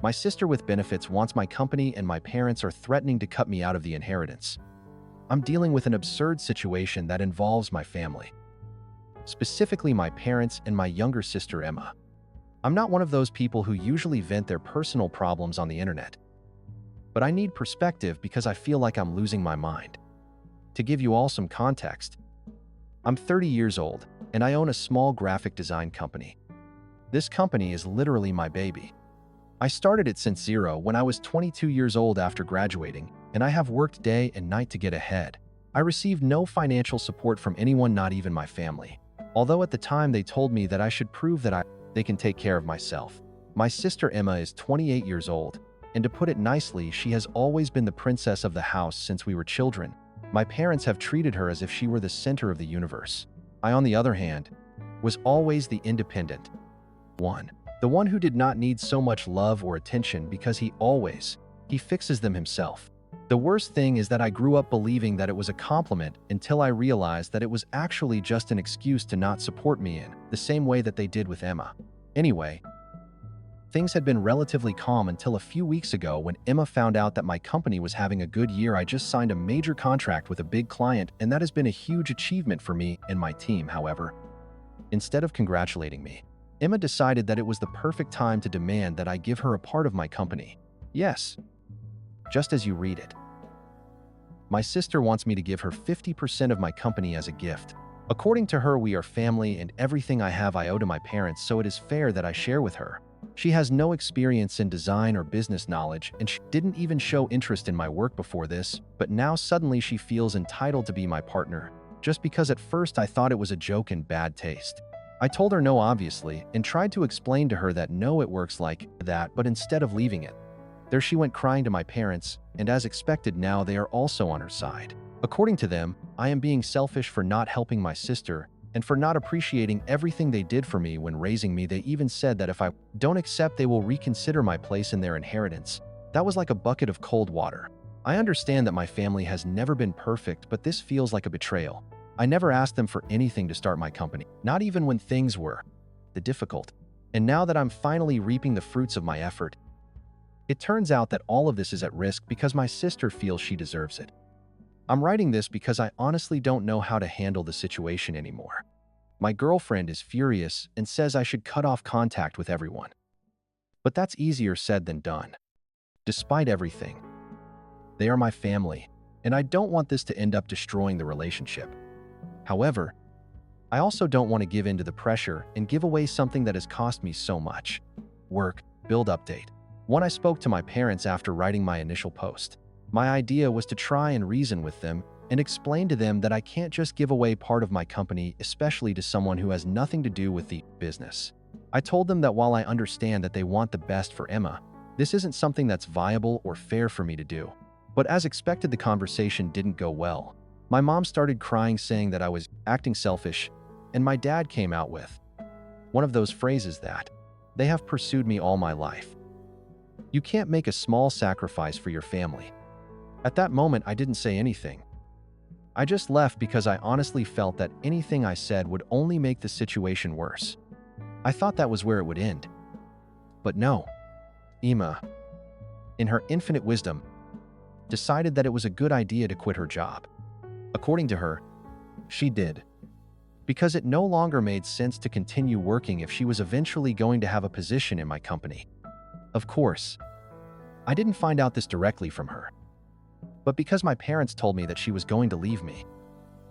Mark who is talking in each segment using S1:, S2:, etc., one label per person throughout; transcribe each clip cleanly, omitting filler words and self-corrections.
S1: My sister with benefits wants my company and my parents are threatening to cut me out of the inheritance. I'm dealing with an absurd situation that involves my family, specifically my parents and my younger sister Emma. I'm not one of those people who usually vent their personal problems on the internet, but I need perspective because I feel like I'm losing my mind. To give you all some context, I'm 30 years old and I own a small graphic design company. This company is literally my baby. I started it since zero when I was 22 years old after graduating, and I have worked day and night to get ahead. I received no financial support from anyone, not even my family. Although at the time they told me that I should prove that they can take care of myself. My sister Emma is 28 years old, and to put it nicely, she has always been the princess of the house since we were children. My parents have treated her as if she were the center of the universe. I, on the other hand, was always the independent one. The one who did not need so much love or attention because he fixes them himself. The worst thing is that I grew up believing that it was a compliment until I realized that it was actually just an excuse to not support me in the same way that they did with Emma. Anyway, things had been relatively calm until a few weeks ago when Emma found out that my company was having a good year. I just signed a major contract with a big client, and that has been a huge achievement for me and my team. However, instead of congratulating me, Emma decided that it was the perfect time to demand that I give her a part of my company. Yes, just as you read it. My sister wants me to give her 50% of my company as a gift. According to her, we are family and everything I have I owe to my parents, so it is fair that I share with her. She has no experience in design or business knowledge, and she didn't even show interest in my work before this, but now suddenly she feels entitled to be my partner, just because at first I thought it was a joke and bad taste. I told her no, obviously, and tried to explain to her that no, it works like that, but instead of leaving it there, she went crying to my parents, and as expected, now they are also on her side. According to them, I am being selfish for not helping my sister and for not appreciating everything they did for me when raising me. They even said that if I don't accept, they will reconsider my place in their inheritance. That was like a bucket of cold water. I understand that my family has never been perfect, but this feels like a betrayal. I never asked them for anything to start my company, not even when things were difficult. And now that I'm finally reaping the fruits of my effort, it turns out that all of this is at risk because my sister feels she deserves it. I'm writing this because I honestly don't know how to handle the situation anymore. My girlfriend is furious and says I should cut off contact with everyone. But that's easier said than done. Despite everything, they are my family, and I don't want this to end up destroying the relationship. However, I also don't want to give in to the pressure and give away something that has cost me so much. Work, build update. When I spoke to my parents after writing my initial post, my idea was to try and reason with them and explain to them that I can't just give away part of my company, especially to someone who has nothing to do with the business. I told them that while I understand that they want the best for Emma, this isn't something that's viable or fair for me to do. But as expected, the conversation didn't go well. My mom started crying, saying that I was acting selfish, and my dad came out with one of those phrases that they have pursued me all my life. You can't make a small sacrifice for your family. At that moment, I didn't say anything. I just left because I honestly felt that anything I said would only make the situation worse. I thought that was where it would end. But no. Emma, in her infinite wisdom, decided that it was a good idea to quit her job. According to her, she did, because it no longer made sense to continue working if she was eventually going to have a position in my company. Of course, I didn't find out this directly from her, but because my parents told me that she was going to leave me,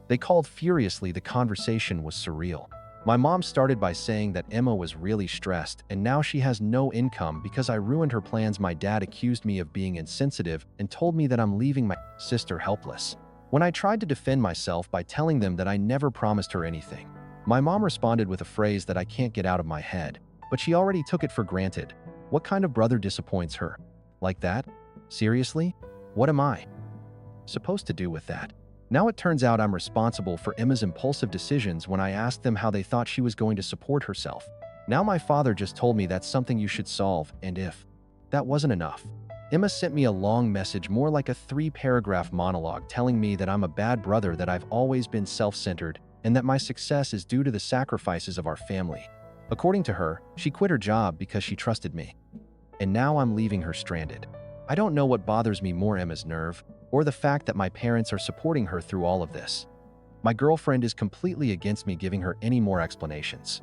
S1: they called furiously. The conversation was surreal. My mom started by saying that Emma was really stressed and now she has no income because I ruined her plans. My dad accused me of being insensitive and told me that I'm leaving my sister helpless. When I tried to defend myself by telling them that I never promised her anything, my mom responded with a phrase that I can't get out of my head, but she already took it for granted. What kind of brother disappoints her? Like that? Seriously? What am I supposed to do with that? Now it turns out I'm responsible for Emma's impulsive decisions when I asked them how they thought she was going to support herself. Now my father just told me that's something you should solve, and if that wasn't enough, Emma sent me a long message, more like a 3-paragraph monologue, telling me that I'm a bad brother, that I've always been self-centered, and that my success is due to the sacrifices of our family. According to her, she quit her job because she trusted me. and now I'm leaving her stranded. I don't know what bothers me more, Emma's nerve, or the fact that my parents are supporting her through all of this. My girlfriend is completely against me giving her any more explanations.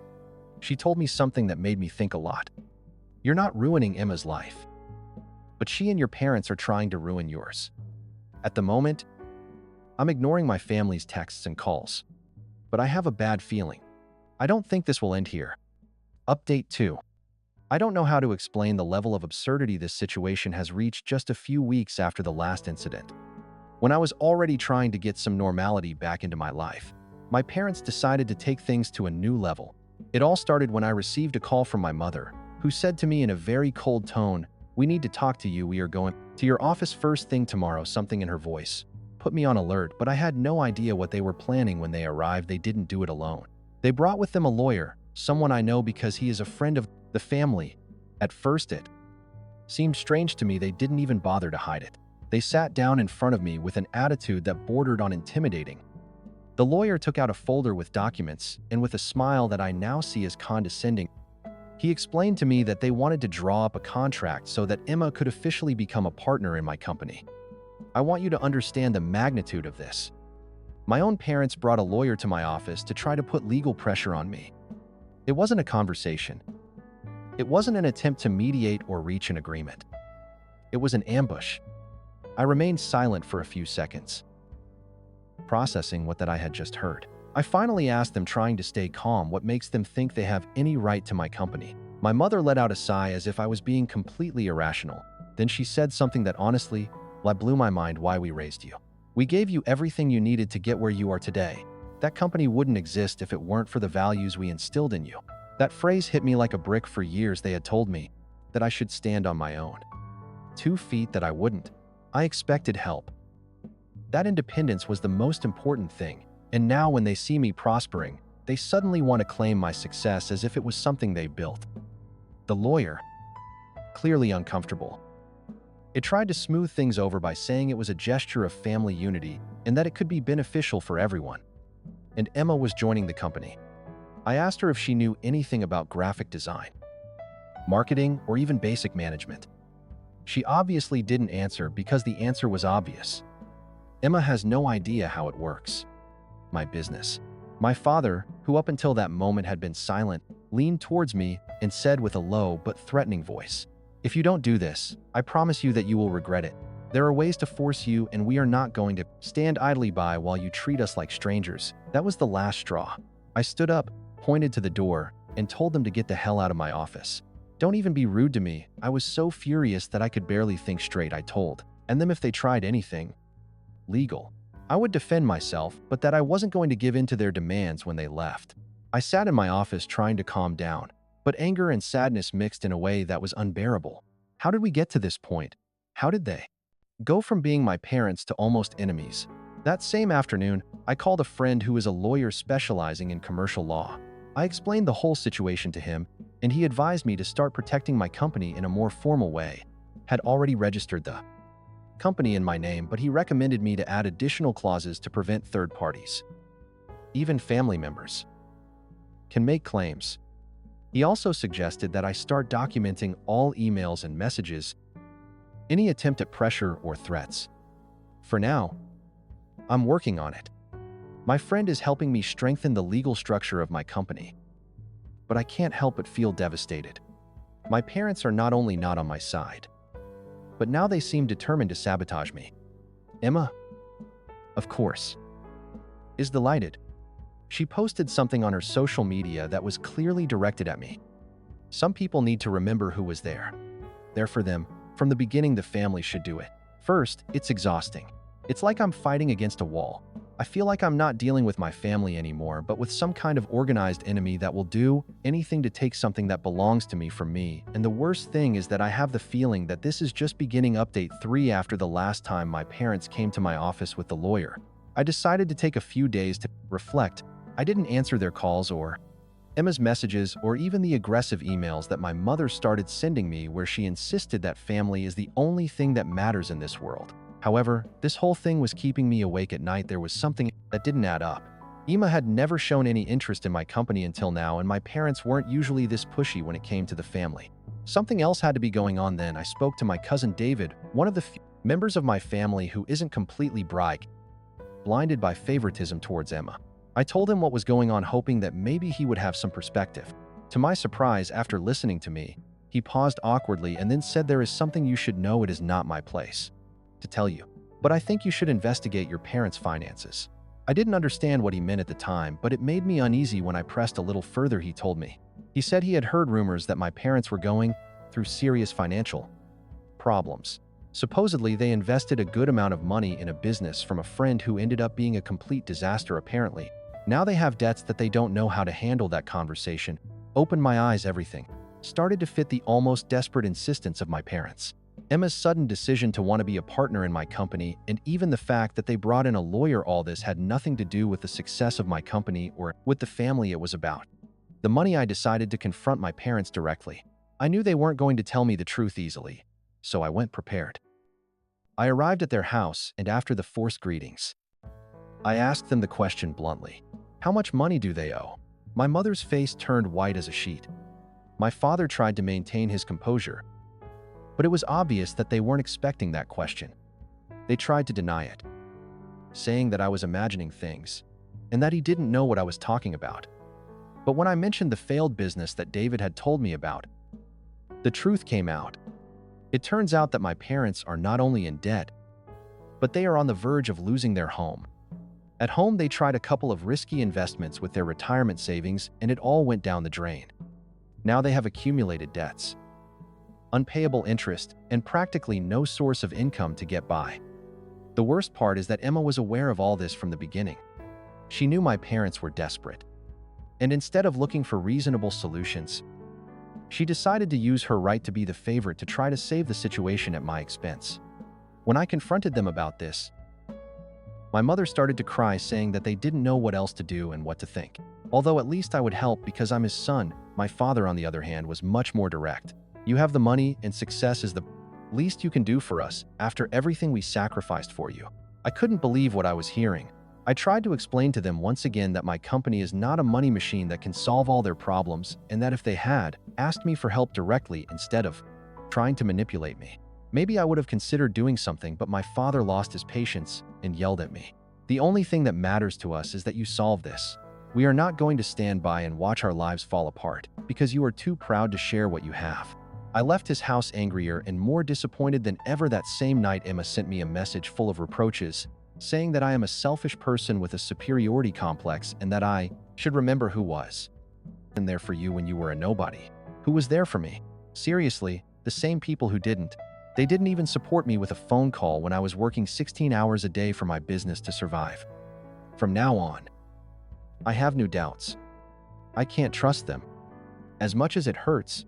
S1: She told me something that made me think a lot. You're not ruining Emma's life, but she and your parents are trying to ruin yours. At the moment, I'm ignoring my family's texts and calls, but I have a bad feeling. I don't think this will end here. Update 2. I don't know how to explain the level of absurdity this situation has reached just a few weeks after the last incident. When I was already trying to get some normality back into my life, my parents decided to take things to a new level. It all started when I received a call from my mother, who said to me in a very cold tone, "We need to talk to you. We are going to your office first thing tomorrow." Something in her voice put me on alert, but I had no idea what they were planning when they arrived. They didn't do it alone. They brought with them a lawyer, someone I know because he is a friend of the family. At first it seemed strange to me they didn't even bother to hide it. They sat down in front of me with an attitude that bordered on intimidating. The lawyer took out a folder with documents, and with a smile that I now see as condescending, he explained to me that they wanted to draw up a contract so that Emma could officially become a partner in my company. I want you to understand the magnitude of this. My own parents brought a lawyer to my office to try to put legal pressure on me. It wasn't a conversation. It wasn't an attempt to mediate or reach an agreement. It was an ambush. I remained silent for a few seconds, processing what I had just heard. I finally asked them, trying to stay calm, what makes them think they have any right to my company. My mother let out a sigh as if I was being completely irrational. Then she said something that honestly blew my mind. "Why we raised you. We gave you everything you needed to get where you are today. That company wouldn't exist if it weren't for the values we instilled in you." That phrase hit me like a brick. For years they had told me that I should stand on my own 2 feet, that I wouldn't. I expected help. That independence was the most important thing. And now when they see me prospering, they suddenly want to claim my success as if it was something they built. The lawyer, clearly uncomfortable, it tried to smooth things over by saying it was a gesture of family unity and that it could be beneficial for everyone. And Emma was joining the company. I asked her if she knew anything about graphic design, marketing, or even basic management. She obviously didn't answer because the answer was obvious. Emma has no idea how it works. My business. My father, who up until that moment had been silent, leaned towards me and said with a low but threatening voice, "If you don't do this, I promise you that you will regret it. There are ways to force you, and we are not going to stand idly by while you treat us like strangers." That was the last straw. I stood up, pointed to the door, and told them to get the hell out of my office. "Don't even be rude to me." I was so furious that I could barely think straight. I told them if they tried anything legal, I would defend myself, but that I wasn't going to give in to their demands when they left. I sat in my office trying to calm down, but anger and sadness mixed in a way that was unbearable. How did we get to this point? How did they go from being my parents to almost enemies? That same afternoon, I called a friend who is a lawyer specializing in commercial law. I explained the whole situation to him, and he advised me to start protecting my company in a more formal way. Had already registered the company in my name, but he recommended me to add additional clauses to prevent third parties, even family members, can make claims. He also suggested that I start documenting all emails and messages, any attempt at pressure or threats. For now, I'm working on it. My friend is helping me strengthen the legal structure of my company, but I can't help but feel devastated. My parents are not only not on my side, but now they seem determined to sabotage me. Emma, of course, is delighted. She posted something on her social media that was clearly directed at me. Some people need to remember who was there for them. From the beginning, the family should do it. First, it's exhausting. It's like I'm fighting against a wall. I feel like I'm not dealing with my family anymore, but with some kind of organized enemy that will do anything to take something that belongs to me from me. And the worst thing is that I have the feeling that this is just beginning. Update 3. After the last time my parents came to my office with the lawyer, I decided to take a few days to reflect. I didn't answer their calls or Emma's messages or even the aggressive emails that my mother started sending me, where she insisted that family is the only thing that matters in this world. However, this whole thing was keeping me awake at night. There was something that didn't add up. Emma had never shown any interest in my company until now, and my parents weren't usually this pushy when it came to the family. Something else had to be going on then. I spoke to my cousin David, one of the few members of my family who isn't completely blinded by favoritism towards Emma. I told him what was going on, hoping that maybe he would have some perspective. To my surprise, after listening to me, he paused awkwardly and then said, "There is something you should know. It is not my place to tell you, but I think you should investigate your parents' finances." I didn't understand what he meant at the time, but it made me uneasy when I pressed a little further. He told me. He said he had heard rumors that my parents were going through serious financial problems. Supposedly, they invested a good amount of money in a business from a friend who ended up being a complete disaster apparently. Now they have debts that they don't know how to handle. That conversation opened my eyes. Everything started to fit the almost desperate insistence of my parents. Emma's sudden decision to want to be a partner in my company, and even the fact that they brought in a lawyer. All this had nothing to do with the success of my company or with the family it was about. The money. I decided to confront my parents directly. I knew they weren't going to tell me the truth easily, so I went prepared. I arrived at their house, and after the forced greetings, I asked them the question bluntly. How much money do they owe? My mother's face turned white as a sheet. My father tried to maintain his composure, but it was obvious that they weren't expecting that question. They tried to deny it, saying that I was imagining things and that he didn't know what I was talking about. But when I mentioned the failed business that David had told me about, the truth came out. It turns out that my parents are not only in debt, but they are on the verge of losing their home. At home, they tried a couple of risky investments with their retirement savings, and it all went down the drain. Now they have accumulated debts, unpayable interest, and practically no source of income to get by. The worst part is that Emma was aware of all this from the beginning. She knew my parents were desperate, and instead of looking for reasonable solutions, she decided to use her right to be the favorite to try to save the situation at my expense. When I confronted them about this, my mother started to cry, saying that they didn't know what else to do and what to think. Although at least I would help because I'm his son, my father, on the other hand, was much more direct. You have the money, and success is the least you can do for us after everything we sacrificed for you. I couldn't believe what I was hearing. I tried to explain to them once again that my company is not a money machine that can solve all their problems, and that if they had asked me for help directly instead of trying to manipulate me, maybe I would have considered doing something. But my father lost his patience and yelled at me. The only thing that matters to us is that you solve this. We are not going to stand by and watch our lives fall apart because you are too proud to share what you have. I left his house angrier and more disappointed than ever. That same night, Emma sent me a message full of reproaches, saying that I am a selfish person with a superiority complex and that I should remember who was there for you when you were a nobody. Who was there for me? Seriously, the same people who didn't. They didn't even support me with a phone call when I was working 16 hours a day for my business to survive. From now on, I have new doubts. I can't trust them. As much as it hurts,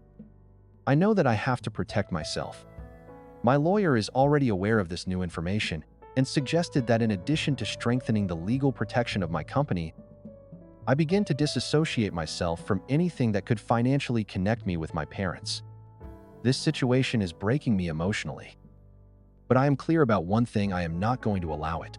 S1: I know that I have to protect myself. My lawyer is already aware of this new information and suggested that in addition to strengthening the legal protection of my company, I begin to disassociate myself from anything that could financially connect me with my parents. This situation is breaking me emotionally. But I am clear about one thing: I am not going to allow it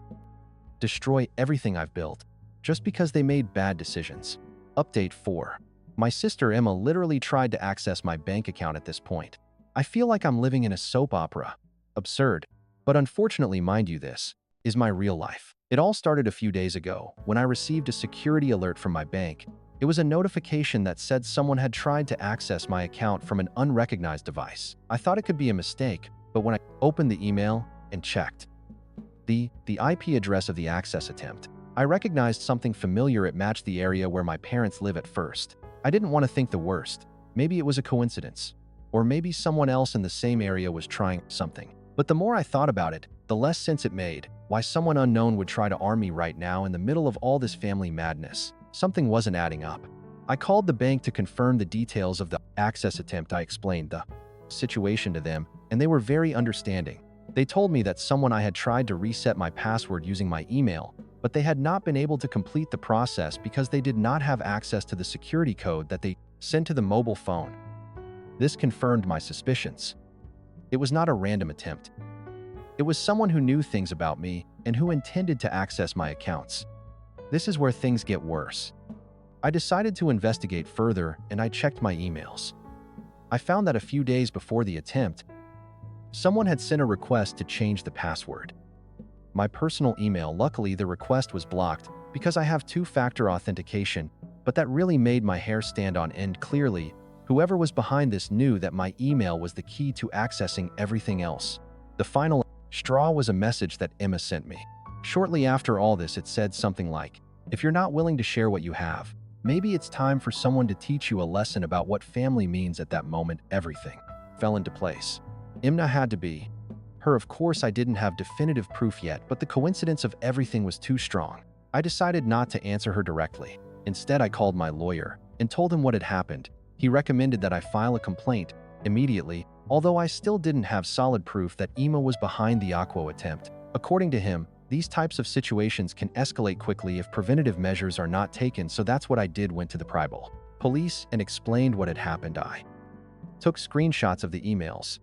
S1: destroy everything I've built just because they made bad decisions. Update 4. My sister Emma literally tried to access my bank account at this point. I feel like I'm living in a soap opera. Absurd. But unfortunately, mind you, this is my real life. It all started a few days ago when I received a security alert from my bank. It was a notification that said someone had tried to access my account from an unrecognized device. I thought it could be a mistake, but when I opened the email and checked the IP address of the access attempt, I recognized something familiar. It matched the area where my parents live. At first, I didn't want to think the worst. Maybe it was a coincidence, or maybe someone else in the same area was trying something. But the more I thought about it, the less sense it made. Why someone unknown would try to arm me right now in the middle of all this family madness? Something wasn't adding up. I called the bank to confirm the details of the access attempt. I explained the situation to them, and they were very understanding. They told me that someone I had tried to reset my password using my email, but they had not been able to complete the process because they did not have access to the security code that they sent to the mobile phone. This confirmed my suspicions. It was not a random attempt. It was someone who knew things about me and who intended to access my accounts. This is where things get worse. I decided to investigate further, and I checked my emails. I found that a few days before the attempt, someone had sent a request to change the password. My personal email, luckily the request was blocked because I have two-factor authentication, but that really made my hair stand on end. Clearly, whoever was behind this knew that my email was the key to accessing everything else. The final straw was a message that Emma sent me. Shortly after all this, it said something like, "If you're not willing to share what you have, maybe it's time for someone to teach you a lesson about what family means." At that moment, everything fell into place. Imna had to be her. Of course, I didn't have definitive proof yet, but the coincidence of everything was too strong. I decided not to answer her directly. Instead, I called my lawyer and told him what had happened. He recommended that I file a complaint immediately, although I still didn't have solid proof that Emma was behind the Aquo attempt. According to him, these types of situations can escalate quickly if preventative measures are not taken, so that's what I did. Went to the tribal police and explained what had happened. I took screenshots of the emails,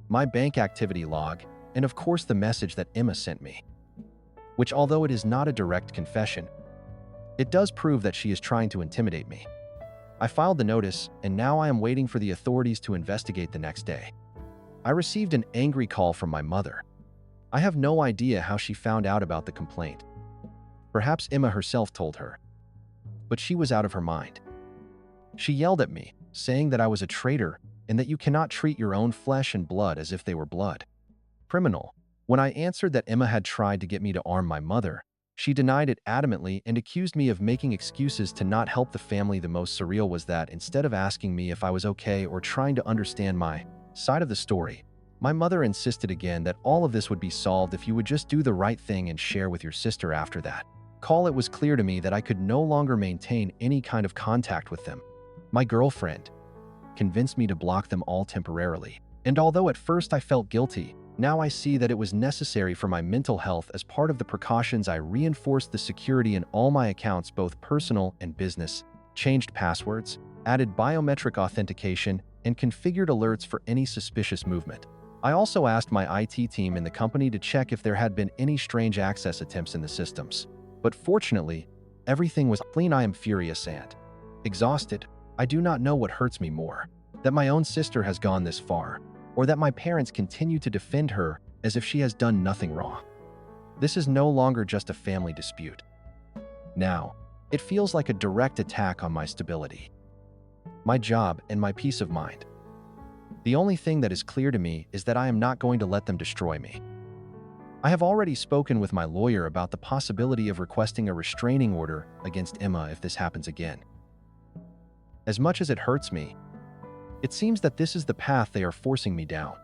S1: my bank activity log, and of course the message that Emma sent me, which, although it is not a direct confession, it does prove that she is trying to intimidate me. I filed the notice, and now I am waiting for the authorities to investigate. The next day, I received an angry call from my mother. I have no idea how she found out about the complaint. Perhaps Emma herself told her, but she was out of her mind. She yelled at me, saying that I was a traitor and that you cannot treat your own flesh and blood as if they were blood criminal. When I answered that Emma had tried to get me to arm my mother, she denied it adamantly and accused me of making excuses to not help the family. The most surreal was that instead of asking me if I was okay or trying to understand my side of the story, my mother insisted again that all of this would be solved if you would just do the right thing and share with your sister. After that call, it was clear to me that I could no longer maintain any kind of contact with them. My girlfriend convinced me to block them all temporarily, and although at first I felt guilty, now I see that it was necessary for my mental health. As part of the precautions, I reinforced the security in all my accounts, both personal and business, changed passwords, added biometric authentication, and configured alerts for any suspicious movement. I also asked my IT team in the company to check if there had been any strange access attempts in the systems. But fortunately, everything was clean. I am furious and exhausted. I do not know what hurts me more, that my own sister has gone this far, or that my parents continue to defend her as if she has done nothing wrong. This is no longer just a family dispute. Now, it feels like a direct attack on my stability, my job, and my peace of mind. The only thing that is clear to me is that I am not going to let them destroy me. I have already spoken with my lawyer about the possibility of requesting a restraining order against Emma if this happens again. As much as it hurts me, it seems that this is the path they are forcing me down.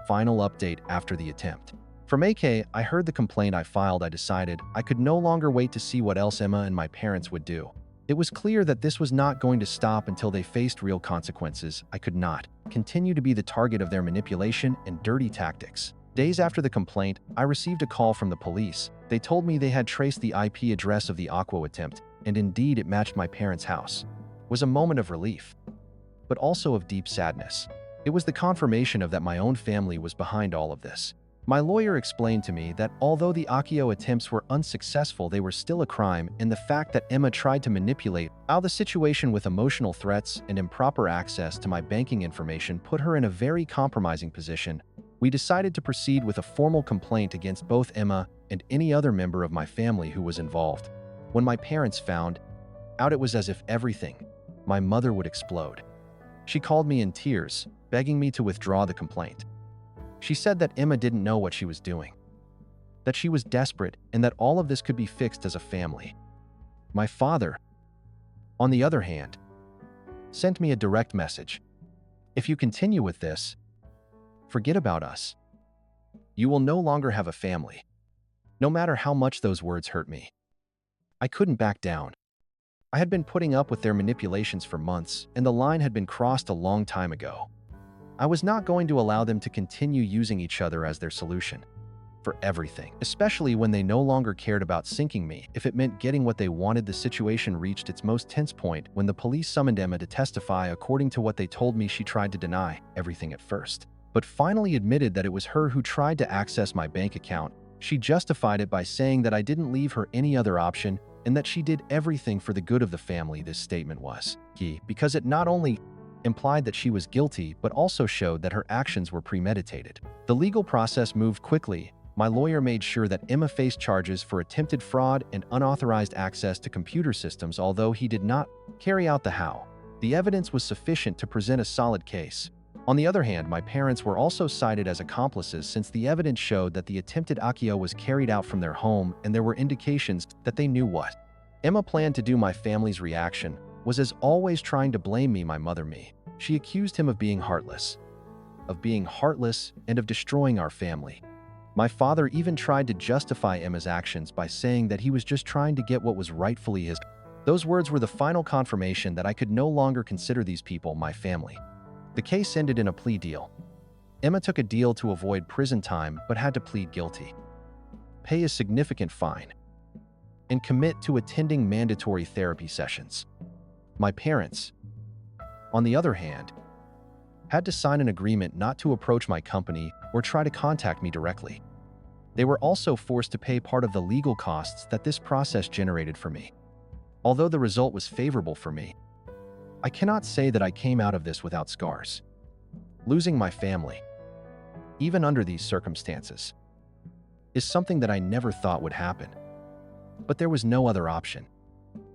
S1: Final update after the attempt. From AK, I heard the complaint I filed. I decided I could no longer wait to see what else Emma and my parents would do. It was clear that this was not going to stop until they faced real consequences. I could not continue to be the target of their manipulation and dirty tactics. Days after the complaint, I received a call from the police. They told me they had traced the IP address of the Aquo attempt, and indeed it matched my parents' house. It was a moment of relief, but also of deep sadness. It was the confirmation of that my own family was behind all of this. My lawyer explained to me that although the Aquo attempts were unsuccessful, they were still a crime, and the fact that Emma tried to manipulate how the situation with emotional threats and improper access to my banking information put her in a very compromising position. We decided to proceed with a formal complaint against both Emma and any other member of my family who was involved. When my parents found out, it was as if my mother would explode. She called me in tears, begging me to withdraw the complaint. She said that Emma didn't know what she was doing, that she was desperate, and that all of this could be fixed as a family. My father, on the other hand, sent me a direct message. If you continue with this, forget about us. You will no longer have a family. No matter how much those words hurt me, I couldn't back down. I had been putting up with their manipulations for months, and the line had been crossed a long time ago. I was not going to allow them to continue using each other as their solution for everything, especially when they no longer cared about sinking me if it meant getting what they wanted. The situation reached its most tense point when the police summoned Emma to testify. According to what they told me, she tried to deny everything at first, but finally admitted that it was her who tried to access my bank account. She justified it by saying that I didn't leave her any other option and that she did everything for the good of the family. This statement was key because it not only implied that she was guilty but also showed that her actions were premeditated. The legal process moved quickly. My lawyer made sure that Emma faced charges for attempted fraud and unauthorized access to computer systems, although he did not carry out the how. The evidence was sufficient to present a solid case. On the other hand, my parents were also cited as accomplices since the evidence showed that the attempted accio was carried out from their home and there were indications that they knew what Emma planned to do. My family's reaction was as always trying to blame me, my mother me. She accused him of being heartless and of destroying our family. My father even tried to justify Emma's actions by saying that he was just trying to get what was rightfully his. Those words were the final confirmation that I could no longer consider these people my family. The case ended in a plea deal. Emma took a deal to avoid prison time but had to plead guilty, pay a significant fine, and commit to attending mandatory therapy sessions. My parents, on the other hand, had to sign an agreement not to approach my company or try to contact me directly. They were also forced to pay part of the legal costs that this process generated for me. Although the result was favorable for me, I cannot say that I came out of this without scars. Losing my family, even under these circumstances, is something that I never thought would happen. But there was no other option.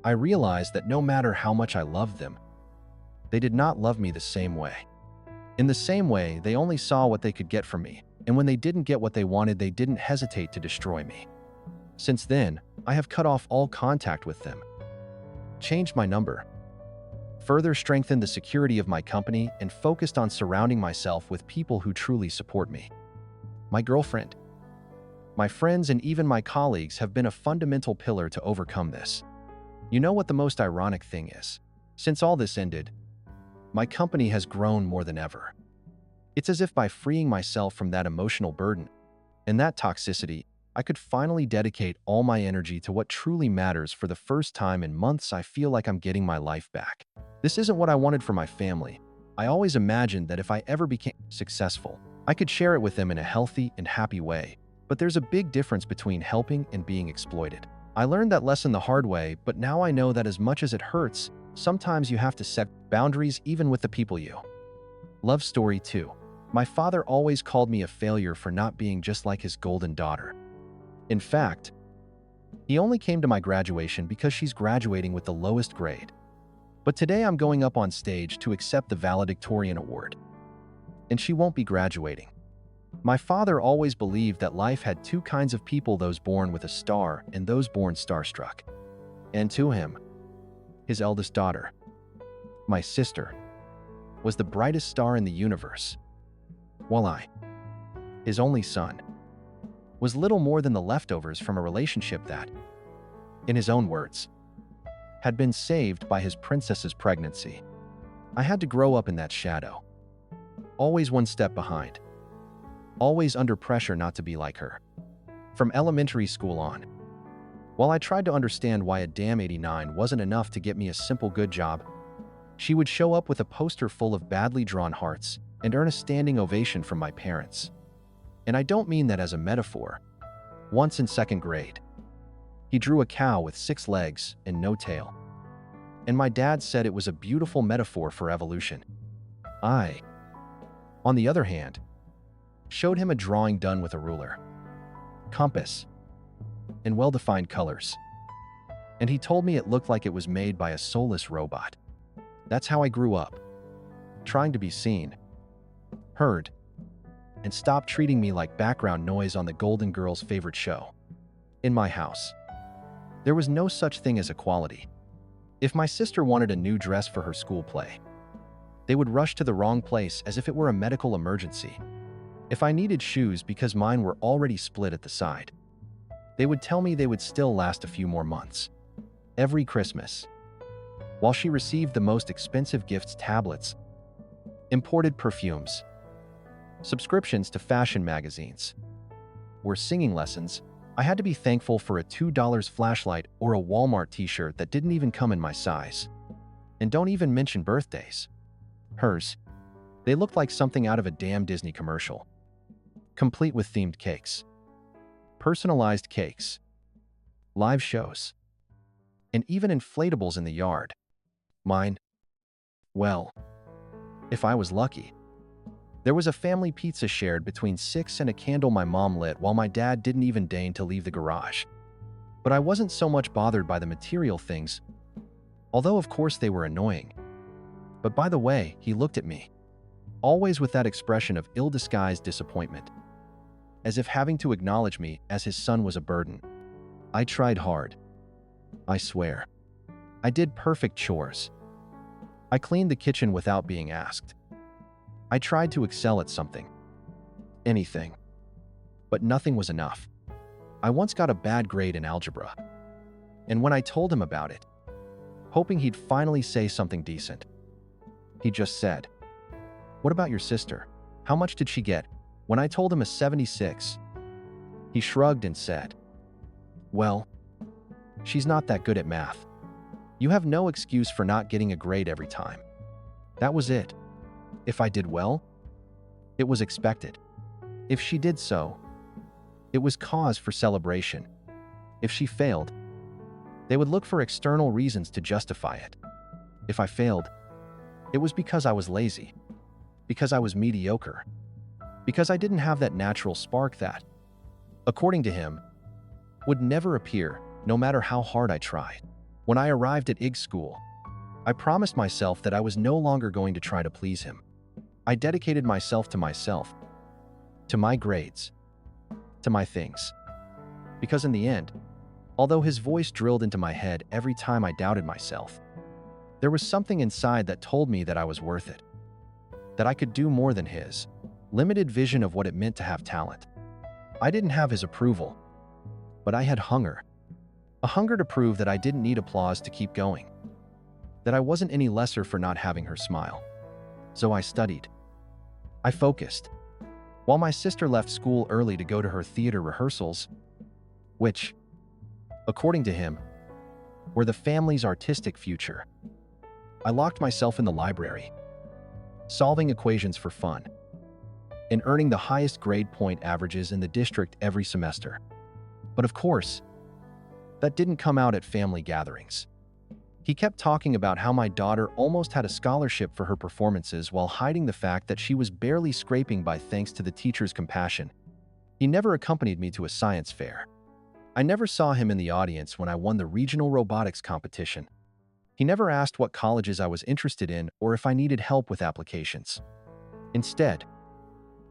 S1: I realized that no matter how much I loved them, they did not love me the same way. In the same way, they only saw what they could get from me, and when they didn't get what they wanted, they didn't hesitate to destroy me. Since then, I have cut off all contact with them, changed my number, further strengthened the security of my company, and focused on surrounding myself with people who truly support me. My girlfriend, my friends, and even my colleagues have been a fundamental pillar to overcome this. You know what the most ironic thing is? Since all this ended, my company has grown more than ever. It's as if by freeing myself from that emotional burden and that toxicity, I could finally dedicate all my energy to what truly matters. For the first time in months, I feel like I'm getting my life back. This isn't what I wanted for my family. I always imagined that if I ever became successful, I could share it with them in a healthy and happy way. But there's a big difference between helping and being exploited. I learned that lesson the hard way, but now I know that as much as it hurts, sometimes you have to set boundaries even with the people you love. Story 2. My father always called me a failure for not being just like his golden daughter. In fact, he only came to my graduation because she's graduating with the lowest grade. But today I'm going up on stage to accept the valedictorian award, and she won't be graduating. My father always believed that life had two kinds of people: those born with a star and those born starstruck. And to him, his eldest daughter, my sister, was the brightest star in the universe, while I, his only son, was little more than the leftovers from a relationship that, in his own words, had been saved by his princess's pregnancy. I had to grow up in that shadow, always one step behind, always under pressure not to be like her. From elementary school on, while I tried to understand why a damn 89 wasn't enough to get me a simple good job, she would show up with a poster full of badly drawn hearts and earn a standing ovation from my parents. And I don't mean that as a metaphor. Once in second grade, he drew a cow with 6 legs and no tail. And my dad said it was a beautiful metaphor for evolution. I, on the other hand, showed him a drawing done with a ruler, compass, and well-defined colors. And he told me it looked like it was made by a soulless robot. That's how I grew up, trying to be seen, heard, and stop treating me like background noise on the Golden Girls' favorite show. In my house, there was no such thing as equality. If my sister wanted a new dress for her school play, they would rush to the wrong place as if it were a medical emergency. If I needed shoes because mine were already split at the side, they would tell me they would still last a few more months. Every Christmas, while she received the most expensive gifts, tablets, imported perfumes, subscriptions to fashion magazines, or singing lessons, I had to be thankful for a $2 flashlight or a Walmart t-shirt that didn't even come in my size. And don't even mention birthdays. Hers, they looked like something out of a damn Disney commercial, complete with themed cakes, personalized cakes, live shows, and even inflatables in the yard. Mine, well, if I was lucky. There was a family pizza shared between 6 and a candle my mom lit while my dad didn't even deign to leave the garage. But I wasn't so much bothered by the material things, although of course they were annoying. But by the way, he looked at me, always with that expression of ill-disguised disappointment, as if having to acknowledge me as his son was a burden. I tried hard. I swear. I did perfect chores. I cleaned the kitchen without being asked. I tried to excel at something. Anything. But nothing was enough. I once got a bad grade in algebra. And when I told him about it, hoping he'd finally say something decent, he just said, "What about your sister? How much did she get?" When I told him a 76, he shrugged and said, "Well, she's not that good at math. You have no excuse for not getting a grade every time." That was it. If I did well, it was expected. If she did so, it was cause for celebration. If she failed, they would look for external reasons to justify it. If I failed, it was because I was lazy, because I was mediocre, because I didn't have that natural spark that, according to him, would never appear no matter how hard I tried. When I arrived at IG school, I promised myself that I was no longer going to try to please him. I dedicated myself, to my grades, to my things. Because in the end, although his voice drilled into my head every time I doubted myself, there was something inside that told me that I was worth it, that I could do more than his limited vision of what it meant to have talent. I didn't have his approval, but I had hunger. A hunger to prove that I didn't need applause to keep going, that I wasn't any lesser for not having her smile. So I studied. I focused. While my sister left school early to go to her theater rehearsals, which, according to him, were the family's artistic future, I locked myself in the library, solving equations for fun, and earning the highest grade point averages in the district every semester. But of course, that didn't come out at family gatherings. He kept talking about how my daughter almost had a scholarship for her performances while hiding the fact that she was barely scraping by thanks to the teacher's compassion. He never accompanied me to a science fair. I never saw him in the audience when I won the regional robotics competition. He never asked what colleges I was interested in or if I needed help with applications. Instead,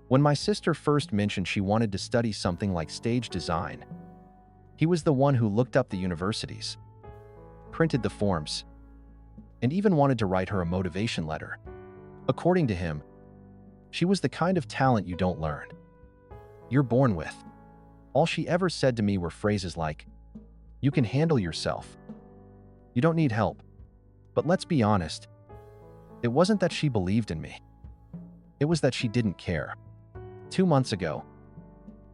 S1: when my sister first mentioned she wanted to study something like stage design, he was the one who looked up the universities, printed the forms, and even wanted to write her a motivation letter. According to him, she was the kind of talent you don't learn, you're born with. All she ever said to me were phrases like, "You can handle yourself. You don't need help." But let's be honest, it wasn't that she believed in me. It was that she didn't care. 2 months ago,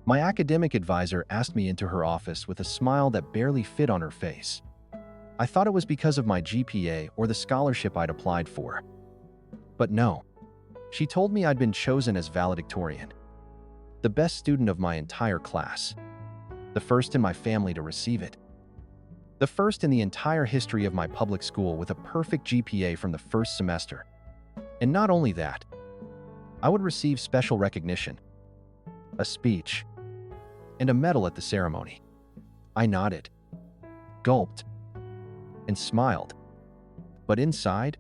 S1: my academic advisor asked me into her office with a smile that barely fit on her face. I thought it was because of my GPA or the scholarship I'd applied for. But no, she told me I'd been chosen as valedictorian, the best student of my entire class, the first in my family to receive it, the first in the entire history of my public school with a perfect GPA from the first semester. And not only that, I would receive special recognition, a speech, and a medal at the ceremony. I nodded, gulped, and smiled. But inside,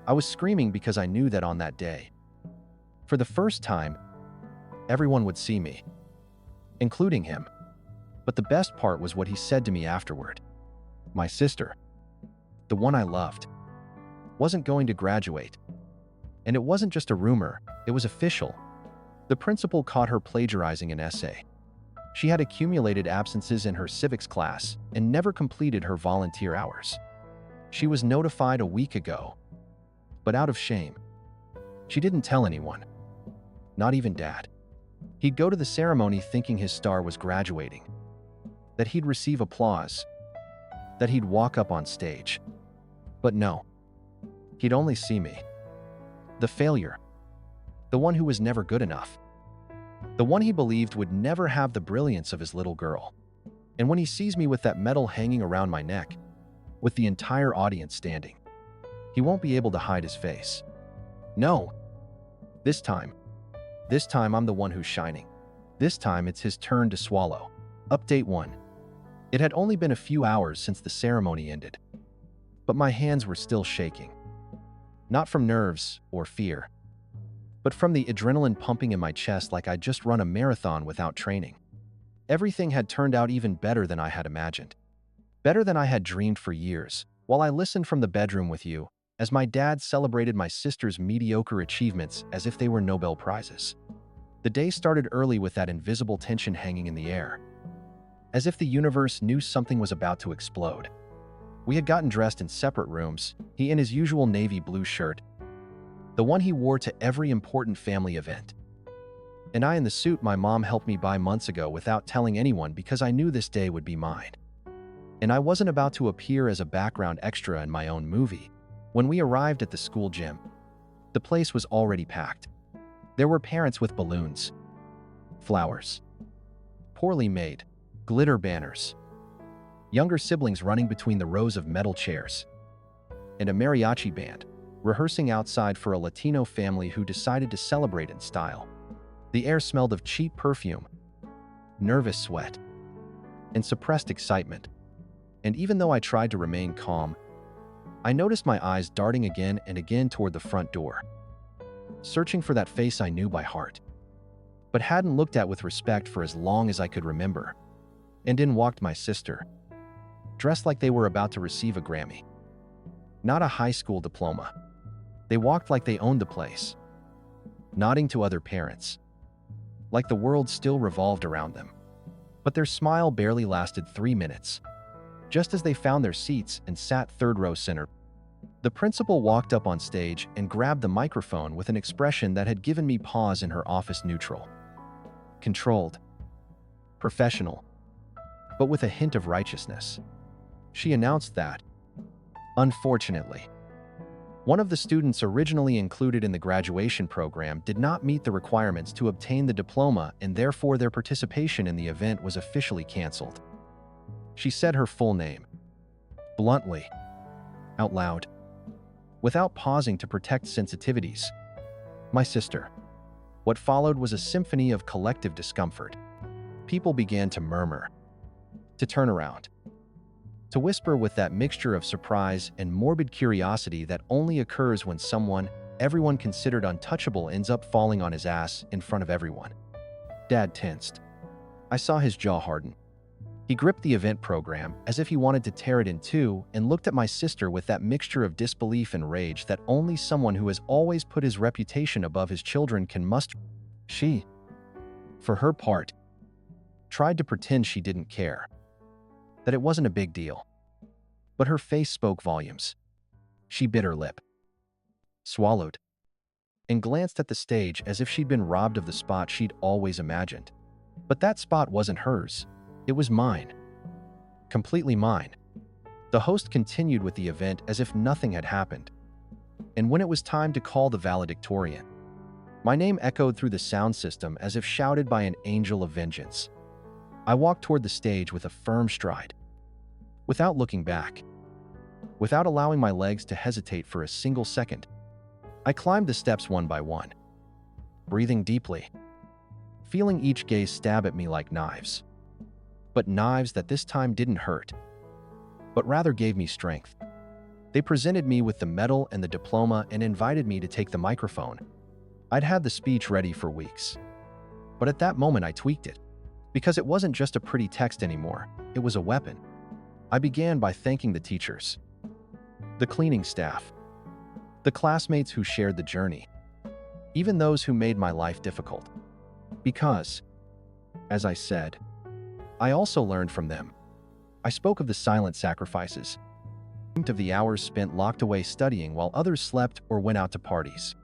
S1: I was screaming because I knew that on that day, for the first time, everyone would see me, including him. But the best part was what he said to me afterward. My sister, the one I loved, wasn't going to graduate. And it wasn't just a rumor, it was official. The principal caught her plagiarizing an essay. She had accumulated absences in her civics class and never completed her volunteer hours. She was notified a week ago, but out of shame, she didn't tell anyone, not even Dad. He'd go to the ceremony thinking his star was graduating, that he'd receive applause, that he'd walk up on stage. But no, he'd only see me, the failure, the one who was never good enough, the one he believed would never have the brilliance of his little girl. And when he sees me with that medal hanging around my neck, with the entire audience standing, He won't be able to hide his face. No. This time. This time I'm the one who's shining. This time it's his turn to swallow. Update 1. It had only been a few hours since the ceremony ended, but my hands were still shaking. Not from nerves or fear, but from the adrenaline pumping in my chest like I'd just run a marathon without training. Everything had turned out even better than I had imagined. Better than I had dreamed for years, while I listened from the bedroom with you, as my dad celebrated my sister's mediocre achievements as if they were Nobel Prizes. The day started early with that invisible tension hanging in the air, as if the universe knew something was about to explode. We had gotten dressed in separate rooms, he in his usual navy blue shirt, the one he wore to every important family event, and I in the suit my mom helped me buy months ago without telling anyone because I knew this day would be mine. And I wasn't about to appear as a background extra in my own movie. When we arrived at the school gym, the place was already packed. There were parents with balloons, flowers, poorly made, glitter banners, younger siblings running between the rows of metal chairs, and a mariachi band rehearsing outside for a Latino family who decided to celebrate in style. The air smelled of cheap perfume, nervous sweat, and suppressed excitement. And even though I tried to remain calm, I noticed my eyes darting again and again toward the front door, searching for that face I knew by heart, but hadn't looked at with respect for as long as I could remember. And in walked my sister, dressed like they were about to receive a Grammy, not a high school diploma. They walked like they owned the place, nodding to other parents, like the world still revolved around them. But their smile barely lasted 3 minutes. Just as they found their seats and sat third row center, the principal walked up on stage and grabbed the microphone with an expression that had given me pause in her office. Neutral, controlled, professional, but with a hint of righteousness. She announced that, unfortunately, one of the students originally included in the graduation program did not meet the requirements to obtain the diploma, and therefore their participation in the event was officially canceled. She said her full name, bluntly, out loud, without pausing to protect sensitivities. My sister. What followed was a symphony of collective discomfort. People began to murmur, to turn around, to whisper with that mixture of surprise and morbid curiosity that only occurs when someone everyone considered untouchable ends up falling on his ass in front of everyone. Dad tensed. I saw his jaw harden. He gripped the event program as if he wanted to tear it in two and looked at my sister with that mixture of disbelief and rage that only someone who has always put his reputation above his children can muster. She, for her part, tried to pretend she didn't care, that it wasn't a big deal. But her face spoke volumes. She bit her lip, swallowed, and glanced at the stage as if she'd been robbed of the spot she'd always imagined. But that spot wasn't hers. It was mine. Completely mine. The host continued with the event as if nothing had happened. And when it was time to call the valedictorian, my name echoed through the sound system as if shouted by an angel of vengeance. I walked toward the stage with a firm stride, without looking back, without allowing my legs to hesitate for a single second. I climbed the steps one by one, breathing deeply, feeling each gaze stab at me like knives. But knives that this time didn't hurt, but rather gave me strength. They presented me with the medal and the diploma and invited me to take the microphone. I'd had the speech ready for weeks, but at that moment I tweaked it, because it wasn't just a pretty text anymore, it was a weapon. I began by thanking the teachers, the cleaning staff, the classmates who shared the journey, even those who made my life difficult. Because, as I said, I also learned from them. I spoke of the silent sacrifices, of the hours spent locked away studying while others slept or went out to parties.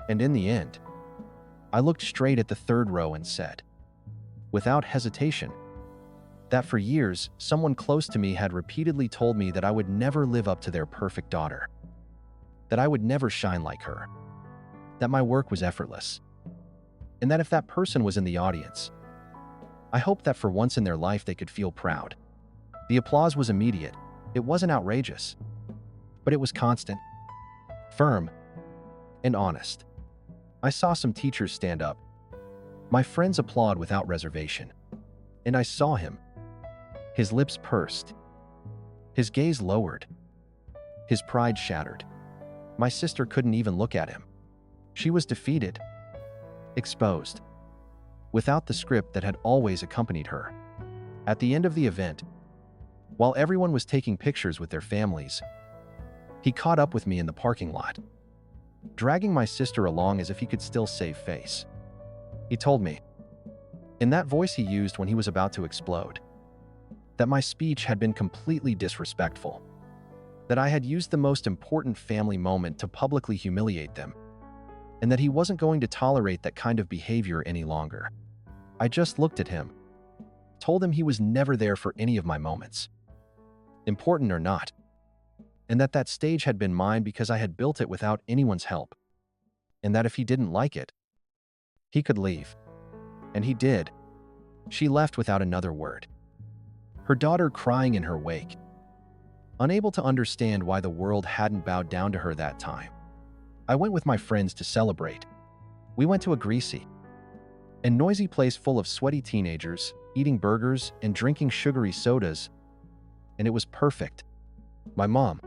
S1: And in the end, I looked straight at the third row and said, without hesitation, that for years, someone close to me had repeatedly told me that I would never live up to their perfect daughter, that I would never shine like her, that my work was effortless, and that if that person was in the audience, I hoped that for once in their life they could feel proud. The applause was immediate. It wasn't outrageous, but it was constant. firm, and honest. I saw some teachers stand up. My friends applaud without reservation. And I saw him. His lips pursed. His gaze lowered. His pride shattered. My sister couldn't even look at him. She was defeated, exposed, without the script that had always accompanied her. At the end of the event, while everyone was taking pictures with their families, he caught up with me in the parking lot, dragging my sister along as if he could still save face. He told me, in that voice he used when he was about to explode, that my speech had been completely disrespectful, that I had used the most important family moment to publicly humiliate them, and that he wasn't going to tolerate that kind of behavior any longer. I just looked at him, told him he was never there for any of my moments, important or not, and that that stage had been mine because I had built it without anyone's help, and that if he didn't like it, he could leave. And he did. She left without another word, her daughter crying in her wake, unable to understand why the world hadn't bowed down to her that time. I went with my friends to celebrate. We went to a greasy and noisy place full of sweaty teenagers, eating burgers and drinking sugary sodas, and it was perfect. My mom,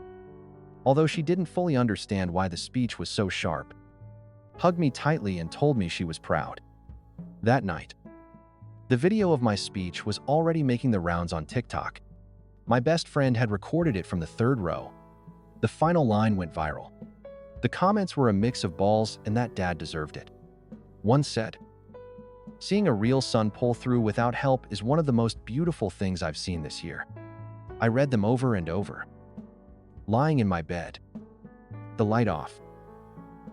S1: although she didn't fully understand why the speech was so sharp, hugged me tightly and told me she was proud. That night, the video of my speech was already making the rounds on TikTok. My best friend had recorded it from the third row. The final line went viral. The comments were a mix of balls and that dad deserved it. One said, "Seeing a real son pull through without help is one of the most beautiful things I've seen this year." I read them over and over, lying in my bed, the light off,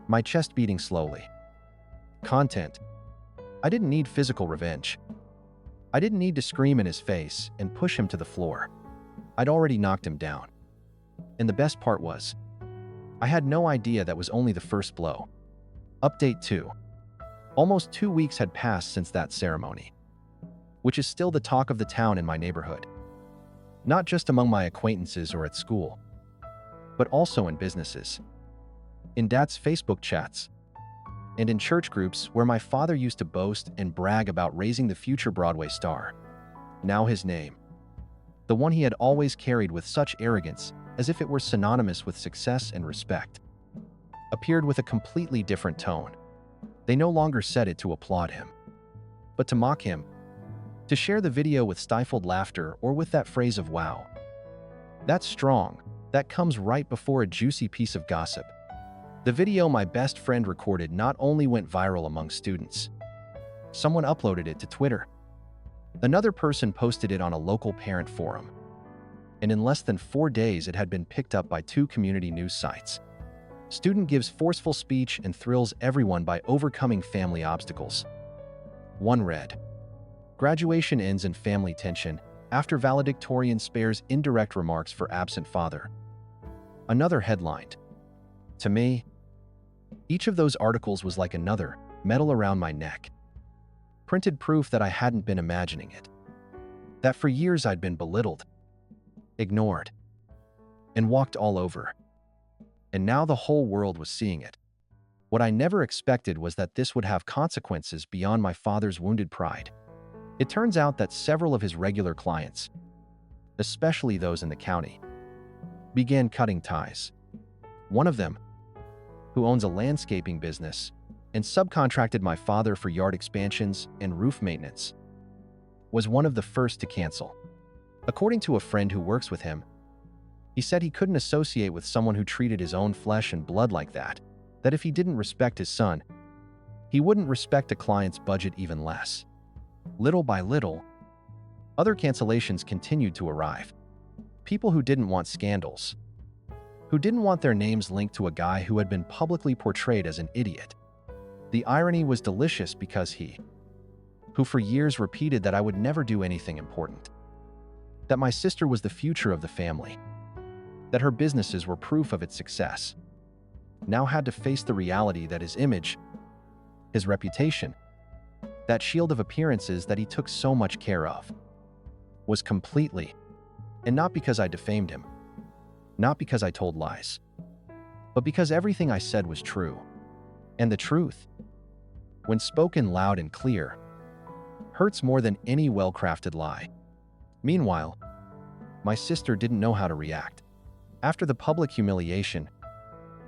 S1: my chest beating slowly. Content. I didn't need physical revenge. I didn't need to scream in his face and push him to the floor. I'd already knocked him down. And the best part was, I had no idea that was only the first blow. Update 2. Almost 2 weeks had passed since that ceremony, which is still the talk of the town in my neighborhood. Not just among my acquaintances or at school, but also in businesses, in Dad's Facebook chats, and in church groups where my father used to boast and brag about raising the future Broadway star. Now his name, the one he had always carried with such arrogance as if it were synonymous with success and respect, appeared with a completely different tone. They no longer said it to applaud him, but to mock him, to share the video with stifled laughter or with that phrase of "wow. That's strong," that comes right before a juicy piece of gossip. The video my best friend recorded not only went viral among students. Someone uploaded it to Twitter. Another person posted it on a local parent forum. And in less than 4 days it had been picked up by 2 community news sites. Student gives forceful speech and thrills everyone by overcoming family obstacles. One read, "Graduation ends in family tension after valedictorian spares indirect remarks for absent father." Another headlined, "To me." Each of those articles was like another medal around my neck. Printed proof that I hadn't been imagining it. That for years I'd been belittled, ignored, and walked all over. And now the whole world was seeing it. What I never expected was that this would have consequences beyond my father's wounded pride. It turns out that several of his regular clients, especially those in the county, began cutting ties. One of them, who owns a landscaping business and subcontracted my father for yard expansions and roof maintenance, was one of the first to cancel. According to a friend who works with him, he said he couldn't associate with someone who treated his own flesh and blood like that if he didn't respect his son, he wouldn't respect a client's budget even less. Little by little, other cancellations continued to arrive. People who didn't want scandals, who didn't want their names linked to a guy who had been publicly portrayed as an idiot. The irony was delicious because he, who for years repeated that I would never do anything important, that my sister was the future of the family, that her businesses were proof of its success, now had to face the reality that his image, his reputation, that shield of appearances that he took so much care of, was completely, and not because I defamed him, not because I told lies, but because everything I said was true. And the truth, when spoken loud and clear, hurts more than any well-crafted lie. Meanwhile, my sister didn't know how to react. After the public humiliation,